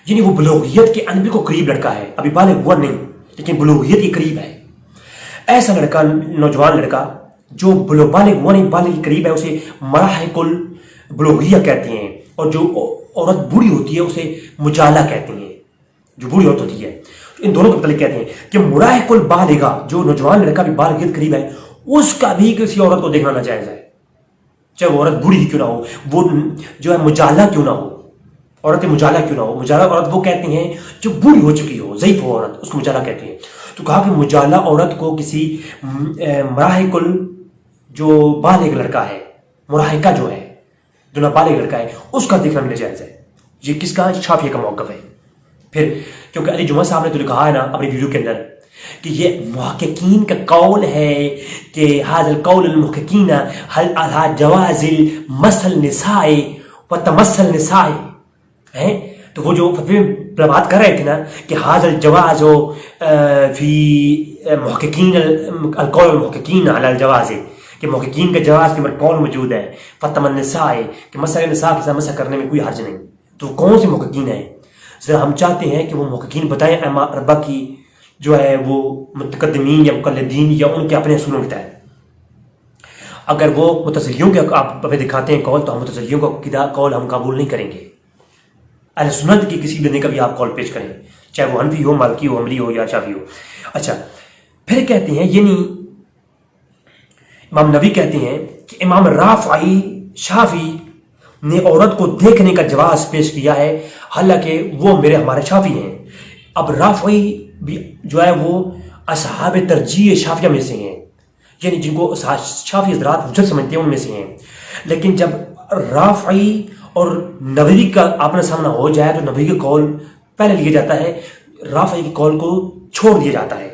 یعنی وہ بلوغیت کے ان بالکل قریب لڑکا ہے، ابھی بالغ ہوا نہیں لیکن بلوغیت کے قریب ہے. ایسا لڑکا، نوجوان لڑکا جو بالغ ہوا نہیں بالغ کے قریب ہے، اسے مراحق البلوغیہ کہتے ہیں. اور جو عورت بوڑھی ہوتی ہے اسے مجالہ کہتے ہیں، جو بوڑھی عورت ہوتی ہے. ان دونوں کو متعلق کہتے ہیں کہ مراحق البالغہ جو نوجوان لڑکا بھی بالغیت قریب ہے اس کا بھی کسی عورت کو دیکھنا ناجائز ہے، چاہے وہ عورت بوڑھی کیوں نہ ہو، وہ جو ہے مجالہ کیوں نہ ہو، عورت مجالہ کیوں نہ ہو. مجالہ عورت وہ کہتے ہیں جو بوڑھی ہو چکی ہو، ضعیف ہو عورت، اس کو مجالہ کہتے ہیں. تو کہا کہ مجالہ عورت کو کسی مراحق جو بالغ لڑکا ہے، مراحقہ جو ہے جو نابالغ لڑکا ہے اس کا دیکھنا بھی ناجائز ہے. یہ کس کا؟ شافعی کا موقف ہے. پھر کیونکہ علی جمعہ صاحب نے تو کہا ہے نا اپنی ویڈیو کے اندر کہ یہ محققین کا قول ہے کہ هذا القول المحققین هل على جواز المس النساء وتمس النساء ہیں. تو وہ جو بات کر رہے تھے نا کہ هذا الجواز فی محققین القول المحققین على الجواز، کہ محققین کا جواز کے قول موجود ہے، فتم النساء کہ مسئلہ نساء کے ساتھ مسح کرنے میں کوئی حرج نہیں. تو کون سے محققین ہیں؟ ذرا ہم چاہتے ہیں کہ وہ محققین بتائیں ائمہ اربعہ کی جو ہے وہ متقدمین یا مقلدین یا ان کے اپنے اصولوں کے تحت. اگر وہ متزلیوں کے آپ ہمیں دکھاتے ہیں قول تو ہم متزلیوں کا قول ہم قبول نہیں کریں گے. اہل سنت کی کسی بندے کا بھی آپ قول پیش کریں، چاہے وہ حنفی ہو، مالکی ہو، حنبلی ہو یا شافعی ہو. اچھا پھر کہتے ہیں یعنی امام نبی کہتے ہیں کہ امام رافعی شافعی نے عورت کو دیکھنے کا جواز پیش کیا ہے، حالانکہ وہ ہمارے شافعی ہیں. اب رافعی بھی جو ہے وہ اصحاب ترجیح شافعیہ میں سے ہیں، یعنی جن کو شافعی حضرات حجت سمجھتے ہیں ان میں سے ہیں. لیکن جب رافعی اور نووی کا آپنا سامنا ہو جائے تو نووی کا قول پہلے لیا جاتا ہے، رافعی کے قول کو چھوڑ دیا جاتا ہے.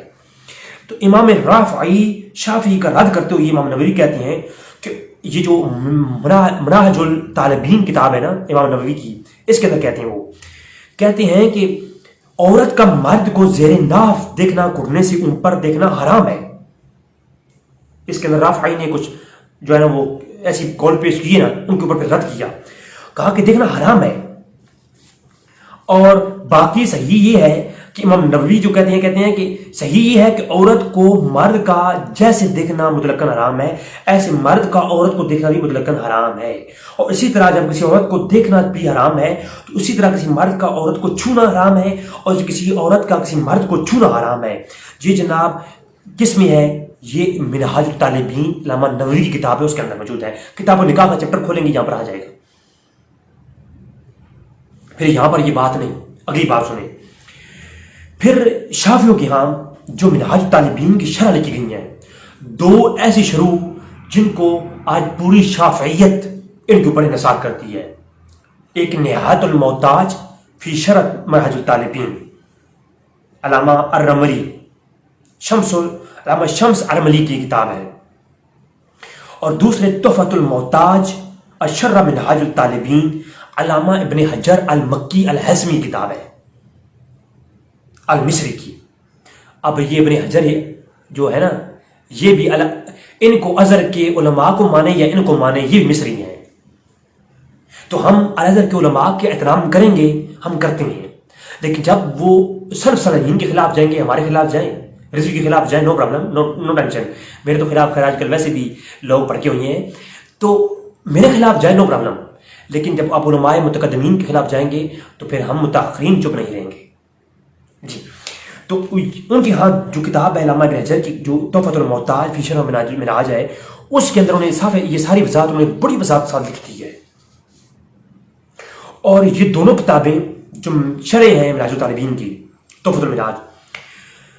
تو امام رافعی شافعی کا رد کرتے ہوئے امام نووی کہتے ہیں کہ یہ جو مناہج الطالبین کتاب ہے نا امام نووی کی، اس کے اندر کہتے ہیں کہ عورت کا مرد کو زیر ناف دیکھنا، گھٹنے سے اوپر دیکھنا حرام ہے. اس کے اندر رافعی نے کچھ جو ہے نا وہ ایسی قول پیش کیے نا، ان کے اوپر پھر رد کیا، کہا کہ دیکھنا حرام ہے. اور باقی صحیح یہ ہے کہ امام نووی جو کہتے ہیں کہ صحیح یہ ہے کہ عورت کو مرد کا جیسے دیکھنا مطلقاً حرام ہے، ایسے مرد کا عورت کو دیکھنا بھی مطلقاً حرام ہے. اور اسی طرح جب کسی عورت کو دیکھنا بھی حرام ہے تو اسی طرح کسی مرد کا عورت کو چھونا حرام ہے، اور کسی عورت کا کسی مرد کو چھونا حرام ہے. یہ جناب کس میں ہے؟ یہ منہاج الطالبین علامہ نووی کی کتاب ہے، اس کے اندر موجود ہے. کتاب و نکاح کا چیپٹر کھولیں گے یہاں پر آ جائے گا. پھر یہاں پر یہ بات نہیں، اگلی بات سنیں. پھر شافعیوں کے ہاں جو منہاج الطالبین کی شرح لکھی گئی ہیں، دو ایسی شروع جن کو آج پوری شافعیت ان کے اوپر انحصار کرتی ہے. ایک نہایت المحتاج فی شرح منہاج الطالبین علامہ الرملی علامہ شمس ارملی کی کتاب ہے، اور دوسرے تحفۃ المحتاج الشرح منہاج الطالبین علامہ ابن حجر المکی الحزمی کتاب ہے، المصری کی. اب یہ ابن حجر جو ہے نا یہ بھی ان کو ازہر کے علماء کو مانے یا ان کو مانے، یہ بھی مصری ہیں. تو ہم ازہر کے علماء کے احترام کریں گے، ہم کرتے ہیں، لیکن جب وہ صرف صالحین کے خلاف جائیں گے، ہمارے خلاف جائیں، رضوی کے خلاف جائیں، نو پرابلم، نو ٹینشن. میرے تو خلاف خیر آج کل ویسے بھی لوگ پڑھے ہوئے ہیں، تو میرے خلاف جائیں، نو پرابلم. لیکن جب آپ علماء متقدمین کے خلاف جائیں گے تو پھر ہم متاخرین چپ نہیں رہیں گے. جی تو ان کے ہاں جو کتاب ہے علامہ ابن حجر کی جو تحفۃ المحتاج فی شرح المنہاج ہے، اس کے اندر انہوں نے صاف یہ ساری وضاحت انہوں نے بڑی وضاحت کے ساتھ لکھ دی ہے. اور یہ دونوں کتابیں جو شرح ہیں منہاج الطالبین کی، تحفۃ المنہاج،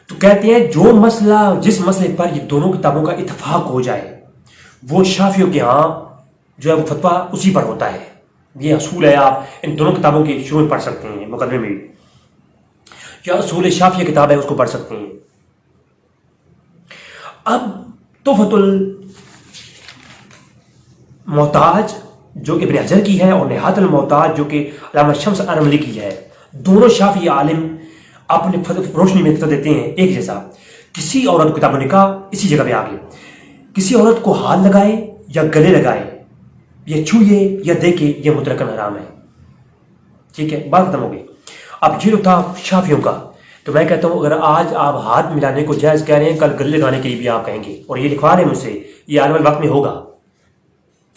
تو کہتے ہیں جو مسئلہ جس مسئلے پر یہ دونوں کتابوں کا اتفاق ہو جائے وہ شافعیوں کے ہاں جو ہے وہ فتویٰ اسی پر ہوتا ہے. یہ اصول ہے، آپ ان دونوں کتابوں کے شروع میں پڑھ سکتے ہیں، مقدمے میں بھی، یا اصول شافعیہ کتاب ہے اس کو پڑھ سکتے ہیں. اب تحفۃ المحتاج جو ابن حجر کی ہے اور نہایت المحتاج جو کہ علامہ شمس ارملی کی ہے، دونوں شافعی عالم اپنے روشنی میں فتویٰ دیتے ہیں ایک جیسا. کسی عورت کو کتاب و نکاح اسی جگہ پہ آگے، کسی عورت کو ہاتھ لگائے یا گلے لگائے یا چھوئے یا دیکھے یہ مطلقاً حرام ہے. ٹھیک ہے، بات ختم ہو گئی. اب یہ جو تھا شافعیوں کا، تو میں کہتا ہوں اگر آج آپ ہاتھ ملانے کو جائز کہہ رہے ہیں، کل گلے لگانے کے لیے بھی آپ کہیں گے، اور یہ لکھوا رہے ہیں مجھ سے، یہ آنے والے وقت میں ہوگا،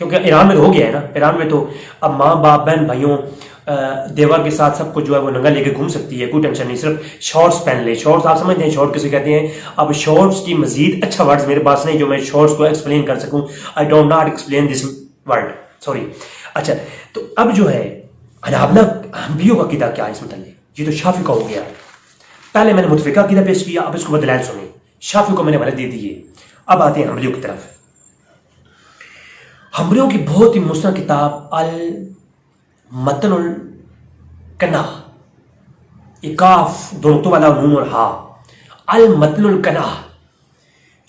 کیونکہ ایران میں تو ہو گیا ہے نا. ایران میں تو اب ماں باپ بہن بھائیوں دیور کے ساتھ سب کو جو ہے وہ ننگا لے کے گھوم سکتی ہے، کوئی ٹینشن نہیں. صرف شارٹس پہن لے. شارٹس آپ سمجھتے ہیں شارٹ کسے کہتے ہیں؟ اب شارٹس کی مزید اچھا ورڈز میرے پاس نہیں جو میں شارٹس کو ایکسپلین کر سکوں. I don't not explain this word, sorry. اچھا، تو اب جو ہے حنابلہ حنبلیوں کا عقیدہ کیا ہے اس متعلق؟ یہ تو شافعی کا ہو گیا. پہلے میں نے متفقہ عقیدہ پیش کیا، اب اس کو بدلائل سنیں. شافعی کو میں نے وعدہ دے دیے. اب آتے ہیں حنبلیوں کی طرف. حنبلیوں کی بہت ہی مستند کتاب المتن الکنہ، کاف دو نقطوں والا نون اور ہا، المتن الکنہ.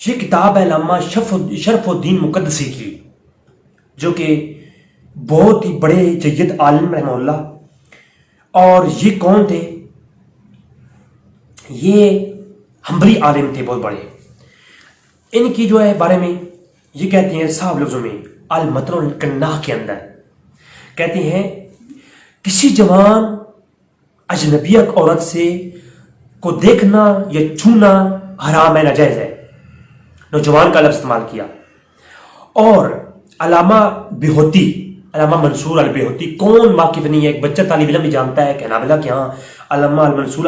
یہ کتاب ہے علامہ شرف الدین مقدسی کی، جو کہ بہت ہی بڑے جید عالم رحمہ اللہ. اور یہ کون تھے؟ یہ حنبلی عالم تھے بہت بڑے. ان کی جو ہے بارے میں یہ کہتے ہیں صاحب لفظوں میں المتن الکنہ کے اندر کہتے ہیں کسی جوان اجنبیہ عورت سے کو دیکھنا یا چھونا حرام ہے، ناجائز ہے. نوجوان کا لفظ استعمال کیا. اور علامہ بہوتی، علامہ منصور البہوتی، کون واقف نہیں ہے، ایک بچہ طالب علم بھی جانتا ہے کہ حنابلہ کے ہاں علامہ المنصور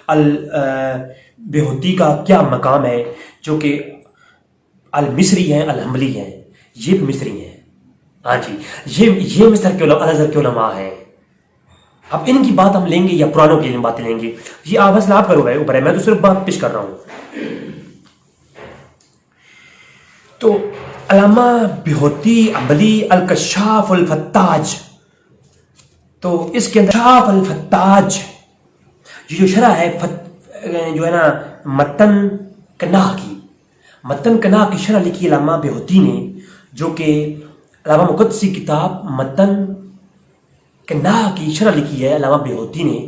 البہوتی کا کیا مقام ہے، جو کہ المصری ہیں، الحنبلی ہیں. یہ بھی مصری ہیں. ہاں جی، یہ مصر کے الازہر کے علماء ہیں. اب ان کی بات ہم لیں گے یا پرانوں کی باتیں لیں گے؟ یہ آپ مسئلہ آپ کرو گے اوپر ہے، میں تو صرف بات پیش کر رہا ہوں. تو علامہ بہوتی حنبلی الکشاف الفتاج، تو اس کے اندر کشاف الفتاج یہ جو شرح ہے جو ہے نا متن کناہ کی، متن کناہ کی شرح لکھی علامہ بہوتی نے، جو کہ علامہ مقدسی کتاب متن کناہ کی شرح لکھی ہے علامہ بہوتی نے،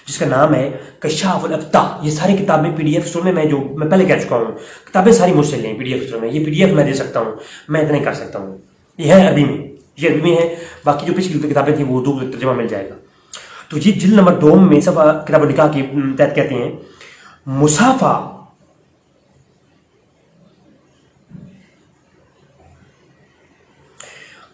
جس کا نام ہے کشاف الافتاح. یہ ساری کتابیں پی ڈی ایف اسٹور میں میں پہلے کہہ چکا ہوں، کتابیں ساری مجھ سے لیں پی ڈی ایف اسٹور میں. یہ پی ڈی ایف میں دے سکتا ہوں، میں اتنا ہی کر سکتا ہوں. یہ ہے عربی میں، یہ عربی میں ہے. باقی جو پچھلی کتابیں تھیں وہ اردو ترجمہ مل جائے گا. تو یہ جلد نمبر 2 میں صفحہ کتاب النکاح کے تحت کہتے ہیں مصافہ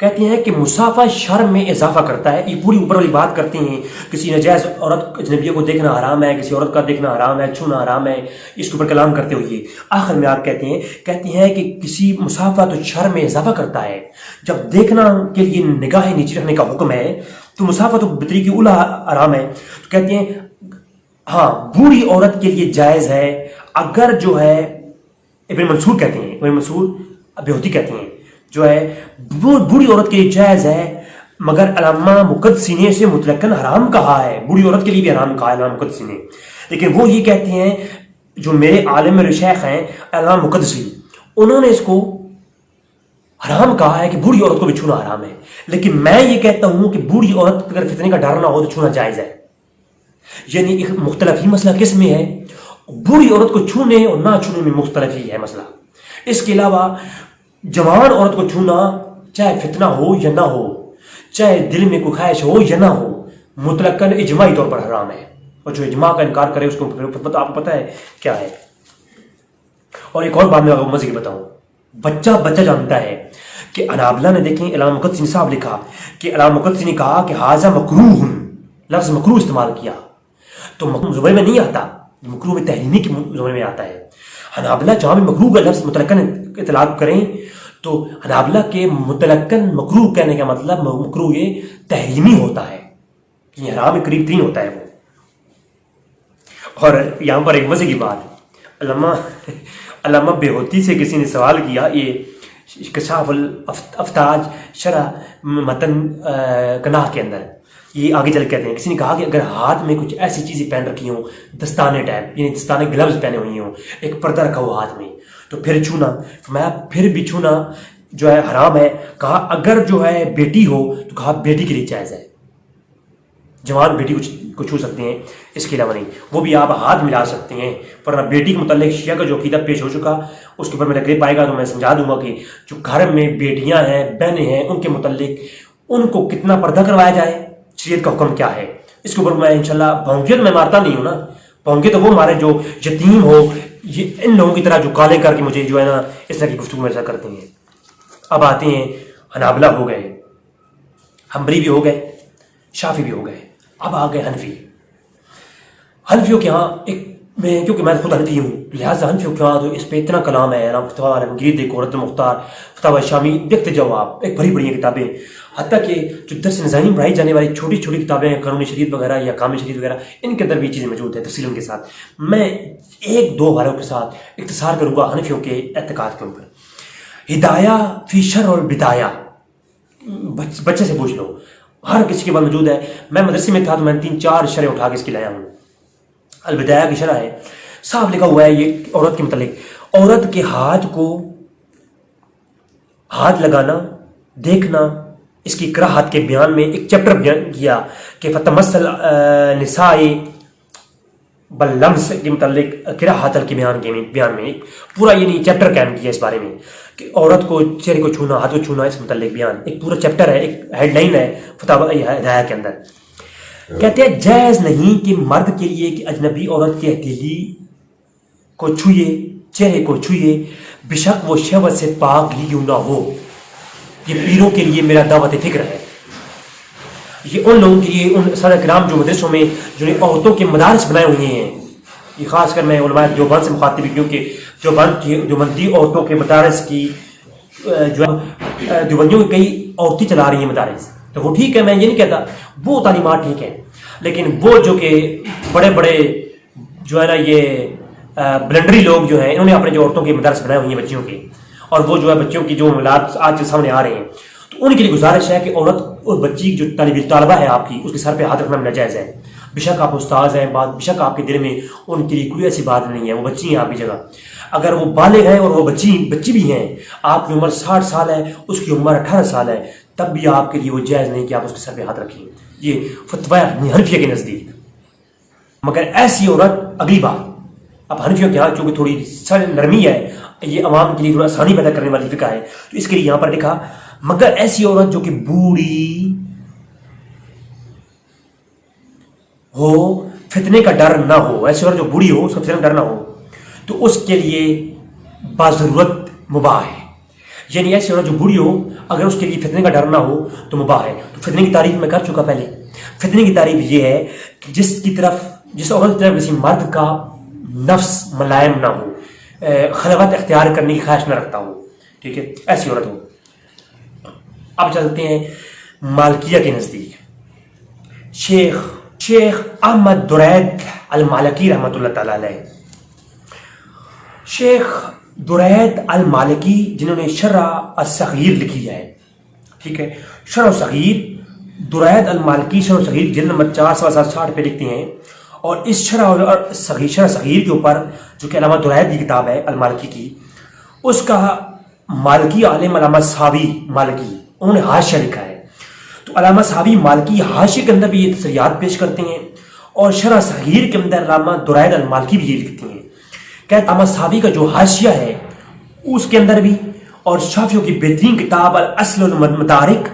کہتے ہیں کہ مصافہ شرم میں اضافہ کرتا ہے. یہ پوری اوپر والی بات کرتے ہیں کسی ناجائز عورت اجنبیہ کو دیکھنا حرام ہے، کسی عورت کا دیکھنا حرام ہے، چھونا حرام ہے، اس کے اوپر کلام کرتے ہوئے آخر میں آپ کہتے ہیں کہ کسی مصافہ تو شرم میں اضافہ کرتا ہے. جب دیکھنا کے لیے نگاہ نیچی رکھنے کا حکم ہے تو مصافہ تو بطریق اولیٰ حرام ہے. تو کہتے ہیں ہاں بوڑھی عورت کے لیے جائز ہے اگر جو ہے، ابن منصور کہتے ہیں، ابن منصور بہوتی کہتے ہیں جو ہے بوڑھی عورت کے لیے جائز ہے، مگر علامہ مقدسی نے اسے مطلقاً حرام کہا ہے. بوڑھی عورت کے لیے بھی حرام کہا ہے علامہ مقدسی نے. لیکن وہ یہ کہتے ہیں جو میرے عالم میرے شیخ ہیں علامہ مقدسی، انہوں نے اس کو حرام کہا ہے کہ بوڑھی عورت کو بھی چھونا حرام ہے. لیکن میں یہ کہتا ہوں کہ بوڑھی عورت اگر فتنے کا ڈر نہ ہو تو چھونا جائز ہے. یعنی ایک مختلف ہی مسئلہ کس میں ہے؟ بوڑھی عورت کو چھونے اور نہ چھونے میں مختلف ہی ہے مسئلہ. اس کے علاوہ جوان عورت کو چھونا چاہے فتنہ ہو یا نہ ہو، چاہے دل میں کوئی خواہش ہو یا نہ ہو، مطلقاً اجماعی طور پر حرام ہے. اور جو اجماع کا انکار کرے اس کو آپ کو پتہ ہے کیا ہے. اور ایک اور بات میں مزے کی بتاؤں، بچہ جانتا ہے کہ حنابلہ نے دیکھیں علامہ مقدسی نے صاحب لکھا کہ علامہ مقدسی نے کہا کہ حاذا مکروہ، لفظ مکروہ استعمال کیا. تو زبیر میں نہیں آتا مکروہ میں تحریمی کے زمرے میں آتا ہے. حنابلہ جہاں بھی مکروہ کا لفظ مطلقاً اطلاق کریں تو حنابلہ کے مطلقاً مکروہ کہنے کا مطلب مکروہ یہ تحریمی ہوتا ہے، یہ حرام کے قریب ترین ہوتا ہے وہ. اور یہاں پر ایک مزے کی بات، علامہ بیہوتی سے کسی نے سوال کیا، یہ کشاف الافتاج شرح متن گناہ کے اندر، یہ آگے چل کہتے ہیں، کسی نے کہا کہ اگر ہاتھ میں کچھ ایسی چیزیں پہن رکھی ہوں دستانے ٹائپ، یعنی دستانے گلوز پہنے ہوئی ہوں، ایک پردہ رکھا ہوا ہاتھ میں، تو پھر چھونا، میں پھر بھی چھونا جو ہے حرام ہے. کہا اگر جو ہے بیٹی ہو تو کہا بیٹی کے لیے جائز ہے، جوان بیٹی کو چھو سکتے ہیں، اس کے علاوہ نہیں، وہ بھی آپ ہاتھ ملا سکتے ہیں. ورنہ بیٹی کے متعلق شیعہ کا جو عقیدہ پیش ہو چکا، اس کے اوپر میرا گریپ آئے گا تو میں سمجھا دوں گا کہ جو گھر میں بیٹیاں ہیں، بہنیں ہیں، ان کے متعلق ان کو کتنا پردہ کروایا جائے، شریعت کا حکم کیا ہے. اس کے اوپر میں انشاءاللہ بھونکیت میں مارتا نہیں ہوں نا، بھونکے تو وہ مارے جو یتیم ہو، یہ ان لوگوں کی طرح جو کالے کر کے مجھے جو ہے نا اس طرح کی گفتگو میں ایسا کرتے ہیں. اب آتے ہیں، حنابلہ ہو گئے، حنبلی بھی ہو گئے، شافعی بھی ہو گئے، اب آ گئے حنفی. حنفیوں کے ہاں کیونکہ میں خود حنفی ہوں، لہٰذا حنفیوں کے ہاں تو اس پہ اتنا کلام ہے، فتویٰ عالمگیر دیکھو، رد المختار، فتاوی شامی، دیکھتے جاؤ آپ، ایک بڑی بڑی کتابیں. حتیٰ کہ جو درس نظامی پڑھائی جانے والی چھوٹی چھوٹی کتابیں ہیں، قانون شریعت وغیرہ یا کام شریعت وغیرہ، ان کے اندر بھی چیزیں موجود ہیں تفصیل کے ساتھ. میں ایک دو حوالوں کے ساتھ اختصار کروں گا حنفیوں کے اعتقاد کے اوپر. ہدایہ فی شرع البدایہ، بچے سے پوچھ لو، ہر کسی کے بعد موجود ہے. میں مدرسے میں تھا تو میں 3-4 شرح اٹھا کے اس کی لایا ہوں. البدایہ کی شرح ہے، صاف لکھا ہوا ہے یہ عورت کے متعلق، عورت کے ہاتھ کو ہاتھ لگانا، دیکھنا، اس کی کراہت کے بیان میں ایک چیپٹر بیان کیا کہ فتمثل نساء باللمس کے متعلق کراہت کے بیان میں ایک پورا یہ چیپٹر قائم کیا اس بارے میں کہ عورت کو چہرے کو چھونا، ہاتھ کو چھونا، اس متعلق بیان ایک پورا چیپٹر ہے، ایک ہیڈ لائن ہے فتاوی ہدایہ کے اندر. کہتے ہیں جائز نہیں کہ مرد کے لیے کہ اجنبی عورت کی ہتھیلی کو چھوئے، چہرے کو چھوئے، بشک وہ شہوت سے پاک ہی کیوں نہ ہو. یہ پیروں کے لیے میرا دعوت فکر ہے، یہ ان لوگوں کے لیے، ان صحابہ کرام جو مدرسوں میں جو عورتوں کے مدارس بنائے ہوئے ہیں، یہ خاص کر میں علماء دیوبند سے مخاطب ہوں کیونکہ دیوبندی عورتوں کے مدارس کی جو دیوبندیوں کی کئی عورتیں چلا رہی ہیں مدارس، تو وہ ٹھیک ہے، میں یہ نہیں کہتا، وہ تعلیمات ٹھیک ہیں، لیکن وہ جو کہ بڑے بڑے جو ہے نا یہ بلنڈری لوگ جو ہیں، انہوں نے اپنے جو عورتوں کے مدارس بنائے ہوئے ہیں بچیوں کے، اور وہ جو ہے بچوں کی جو معاملات آج سامنے آ رہے ہیں، تو ان کے لیے گزارش ہے کہ عورت اور بچی جو طالبہ ہے آپ کی، اس کے سر پہ ہاتھ رکھنا ناجائز ہے. بشک آپ استاذ ہیں، بشک آپ کے دل میں ان کے لیے کوئی ایسی بات نہیں ہے، وہ بچی ہیں آپ کی جگہ. اگر وہ بالغ ہیں اور وہ بچی بھی ہیں، آپ کی عمر 60 سال ہے، اس کی عمر 18 سال ہے، تب بھی آپ کے لیے وہ جائز نہیں کہ آپ اس کے سر پہ ہاتھ رکھیں. یہ فتویٰ حنفیہ کے نزدیک. مگر ایسی عورت، اگلی بات، اب حنفیوں کے ہاں چونکہ تھوڑی نرمی ہے، یہ عوام کے لیے تھوڑا آسانی پیدا کرنے والی فقہ ہے، تو اس کے لیے یہاں پر لکھا مگر ایسی عورت جو کہ بوڑھی ہو، فتنے کا ڈر نہ ہو، ایسی عورت جو بوڑھی ہو، اس کا فتنے کا ڈر نہ ہو، تو اس کے لیے باضرورت مباح ہے. یعنی ایسی عورت جو بوڑھی ہو، اگر اس کے لیے فتنے کا ڈر نہ ہو تو مباح ہے. تو فتنے کی تعریف میں کر چکا پہلے. فتنے کی تعریف یہ ہے کہ جس عورت کی طرف کسی مرد کا نفس ملائم نہ ہو، خلوت اختیار کرنے کی خواہش نہ رکھتا ہو، ٹھیک ہے، ایسی عورت ہو. اب چلتے ہیں مالکیہ کے نزدیک. شیخ احمد درید المالکی رحمۃ اللہ تعالی علیہ، شیخ درید المالکی جنہوں نے شرح الصغیر لکھی ہے، ٹھیک ہے، شرح الصغیر، درید المالکی شرح الصغیر جلد نمبر 460 پہ لکھتے ہیں. اور اس شرح صغیر کے اوپر جو کہ علامہ درید کی کتاب ہے المالکی کی، اس کا مالکی عالم علامہ صحابی مالکی انہوں نے حاشیہ لکھا ہے. تو علامہ صحابی مالکی حاشیے کے اندر بھی یہ تصریحات پیش کرتے ہیں، اور شرح صغیر کے اندر علامہ درید المالکی بھی یہ لکھتے ہیں کہ علامہ صحابی کا جو حاشیہ ہے اس کے اندر بھی، اور شافعیوں کی بہترین کتاب الاصل المدارک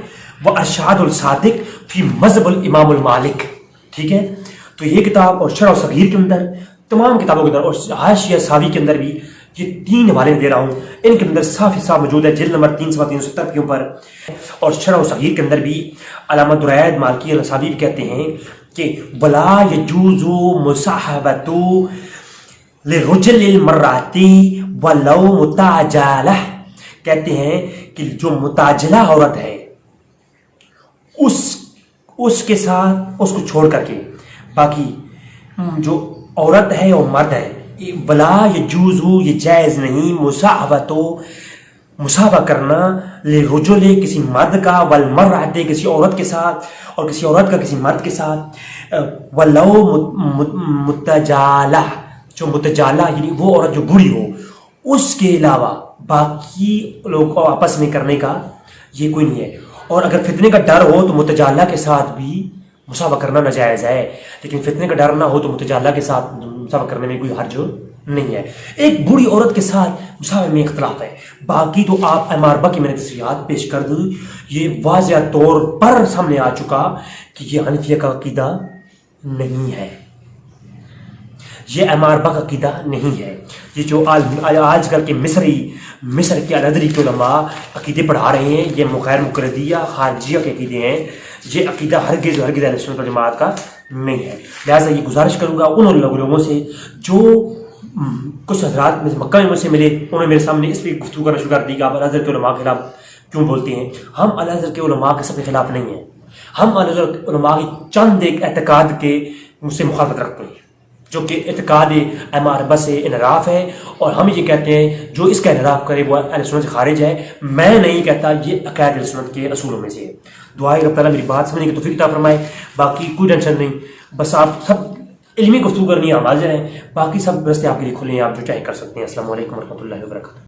و ارشاد الصادق فی مذہب الامام المالک، ٹھیک ہے. تو یہ کتاب اور شرح صغیر کے اندر، تمام کتابوں کے اندر، اور حاشیہ صحابی کے اندر بھی، یہ 3 حوالے دے رہا ہوں، ان کے اندر صاف حساب موجود ہے جلد نمبر 370 کے اوپر. اور شرح صغیر کے اندر بھی علامہ درید مالکی الصحابی کہتے ہیں کہ ولا یجوز مصاحبۃ لرجل المراتی ولو متاجلہ، کہتے ہیں کہ جو متاجلہ عورت ہے اس کے ساتھ اس کو چھوڑ کر کے باقی جو عورت ہے اور مرد ہے، ولا یجوز، یہ جائز نہیں، مساوہ کرنا لرجل کسی مرد کا، والمرأة کسی عورت کے ساتھ، اور کسی عورت کا کسی مرد کے ساتھ، ولو متجالہ، جو متجالہ یعنی وہ عورت جو بوڑھی ہو، اس کے علاوہ باقی لوگ آپس میں کرنے کا یہ کوئی نہیں ہے۔ اور اگر فتنے کا ڈر ہو تو متجالہ کے ساتھ بھی مساوہ کرنا ناجائز ہے، لیکن فتنے کا ڈر نہ ہو تو متجالہ کے ساتھ مساوہ کرنے میں کوئی حرج نہیں ہے۔ ایک بوڑھی عورت کے ساتھ مساوے میں اختلاف ہے، باقی تو آپ اماربہ کی میں نے تصریحات پیش کر دی، یہ واضح طور پر سامنے آ چکا کہ یہ حنفیہ کا عقیدہ نہیں ہے، یہ اماربہ کا عقیدہ نہیں ہے۔ یہ جو آج کل کے مصر کے الازہری کے علماء عقیدے پڑھا رہے ہیں، یہ غیر مقلدیہ خارجیہ کے عقیدے ہیں، یہ عقیدہ ہرگز اہل سنت والجماعت کا نہیں ہے۔ لہٰذا یہ گزارش کروں گا ان لوگوں سے جو کچھ حضرات میں مکہ میں مجھ سے ملے، انہوں نے میرے سامنے اس لیے گفتگو کرنا شروع کر دی کہ آپ الازہر کے علماء کے خلاف کیوں بولتے ہیں۔ ہم الازہر کے علماء کے سب کے خلاف نہیں ہیں، ہم الازہر علماء کی چند ایک اعتقاد کے مجھ سے مخالفت رکھتے ہیں، جو کہ اعتقاد اماربہ سے انحراف ہے، اور ہم یہ کہتے ہیں جو اس کا انحراف کرے وہ اہل سنت سے خارج ہے۔ میں نہیں کہتا، یہ عقائد اہل سنت کے اصولوں میں سے ہے۔ دعائیں رب تعالیٰ میری بات سمجھنے کی توفیق عطا فرمائے، باقی کوئی ٹینشن نہیں، بس آپ سب علمی گفتگو کرنی ہے، ہم حاضر ہیں، باقی سب رستے آپ کے لیے کھلے ہیں، آپ جو چاہے کر سکتے ہیں۔ السلام علیکم ورحمۃ اللہ وبرکاتہ۔